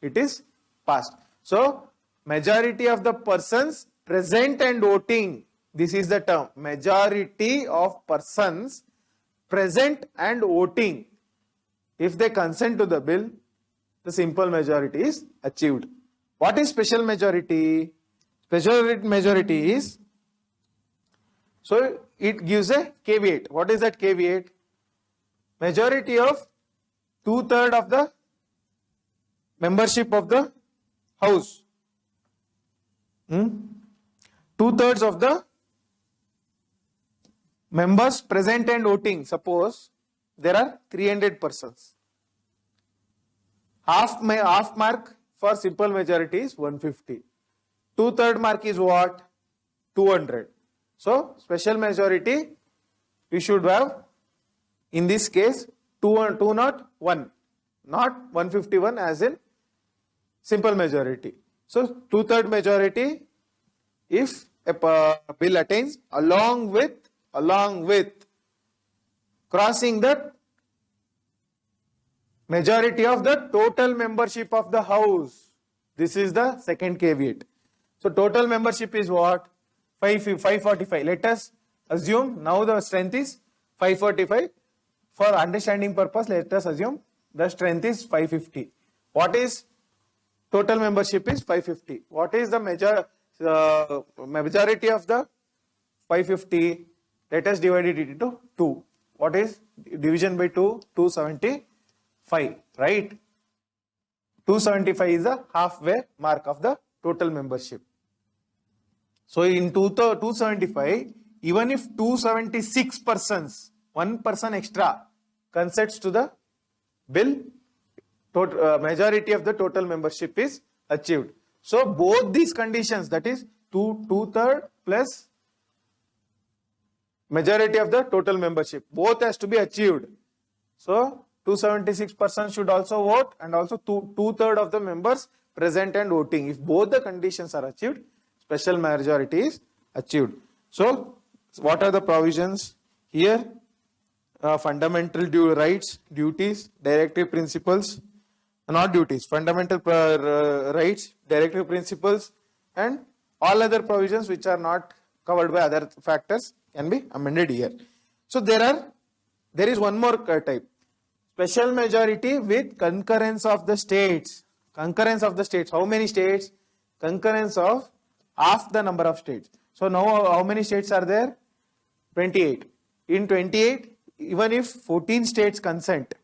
it is passed. So majority of the persons present and voting, this is the term, majority of persons present and voting. If they consent to the bill, the simple majority is achieved. What is special majority? Special majority is, so it gives a caveat. What is that caveat? Majority of 2/3 of the membership of the house. 2/3 of the members present and voting. Suppose there are 300 persons. Half mark for simple majority is 150. 2/3 mark is what? 200. So special majority, we should have in this case 201, not 151 as in simple majority. So 2/3 majority if a bill attains along with crossing the majority of the total membership of the house. This is the second caveat. So total membership is what? 545. Let us assume now the strength is 545. For understanding purpose, let us assume the strength is 550. What is total membership is 550. What is the majority of the 550? Let us divide it into 2. What is division by 2? 275, right? 275 is the halfway mark of the total membership. So in 275, even if 276 persons, 1 person extra consents to the bill, majority of the total membership is achieved. So both these conditions, that is 2/3 plus majority of the total membership, both has to be achieved. So 276 persons should also vote, and also 2/3 of the members present and voting. If both the conditions are achieved, special majority is achieved. So what are the provisions here? fundamental rights, duties, directive principles, not duties, fundamental rights, directive principles, and all other provisions which are not covered by other factors can be amended here. So there is one more type, special majority with concurrence of the states. Concurrence of the states. How many states? Concurrence of half the number of states. So now how many states are there? 28. In 28, even if 14 states consent,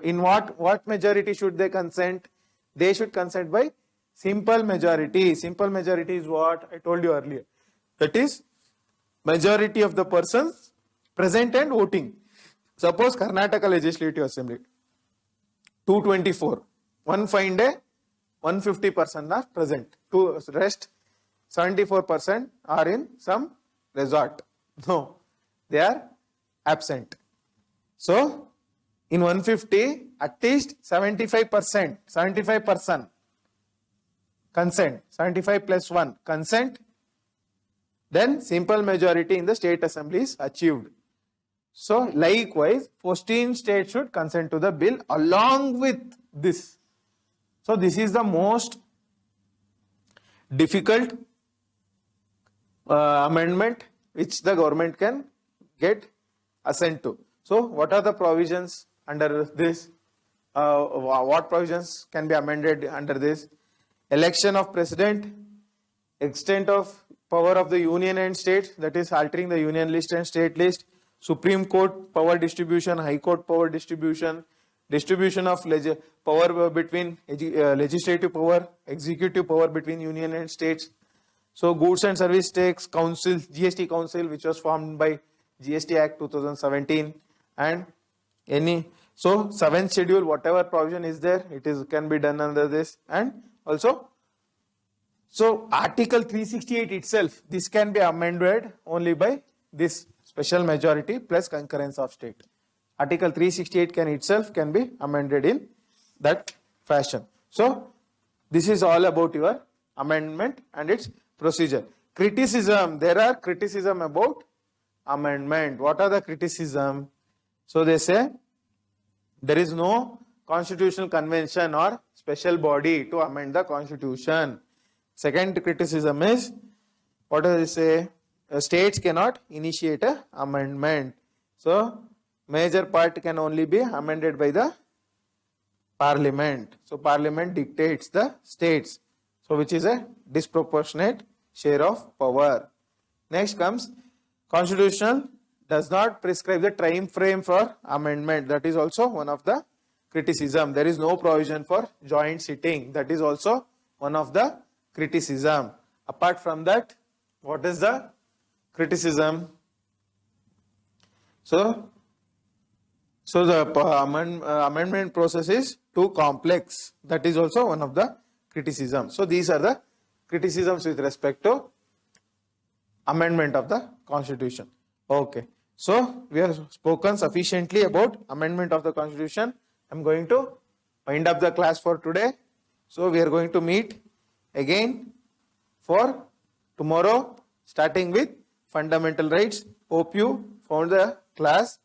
in what majority should they consent? They should consent by simple majority. Simple majority is what I told you earlier. That is majority of the persons present and voting. Suppose Karnataka Legislative Assembly, 224. One fine day, 150% are present. Rest 74% are in some resort. No, they are absent. So, in 150, at least 75% consent, 75 plus 1 consent, then simple majority in the state assembly is achieved. So, likewise, 14 states should consent to the bill along with this. So, this is the most difficult amendment which the government can get assent to. So, what are the provisions under this? What provisions can be amended under this? Election of president, extent of power of the union and states, that is altering the union list and state list, Supreme Court power distribution, High Court power distribution, distribution of power between legislative power, executive power between union and states. So Goods and Service Tax Council, GST Council, which was formed by GST Act 2017, and so 7th schedule, whatever provision is there, can be done under this. And also, so Article 368 itself, this can be amended only by this special majority plus concurrence of state. Article 368 can be amended in that fashion. So this is all about your amendment and its procedure. Criticism, there are criticism about amendment. What are the criticism? So they say there is no constitutional convention or special body to amend the constitution. Second criticism is, what does it say? States cannot initiate an amendment. So major part can only be amended by the parliament. So parliament dictates the states. So which is a disproportionate share of power. Next comes, constitutional does not prescribe the time frame for amendment. That is also one of the criticism. There is no provision for joint sitting. That is also one of the criticism. Apart from that, what is the criticism? So the amendment process is too complex. That is also one of the criticism. So these are the criticisms with respect to amendment of the constitution. Okay. So we have spoken sufficiently about amendment of the constitution. I am going to wind up the class for today. So we are going to meet again for tomorrow, starting with fundamental rights. Hope you found the class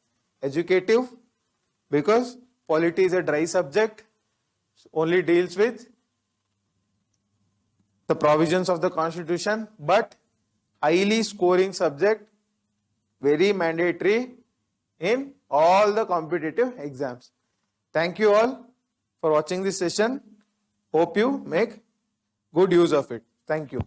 educative, because polity is a dry subject, only deals with the provisions of the constitution, but highly scoring subject, very mandatory in all the competitive exams. Thank you all for watching this session. Hope you make good use of it. Thank you.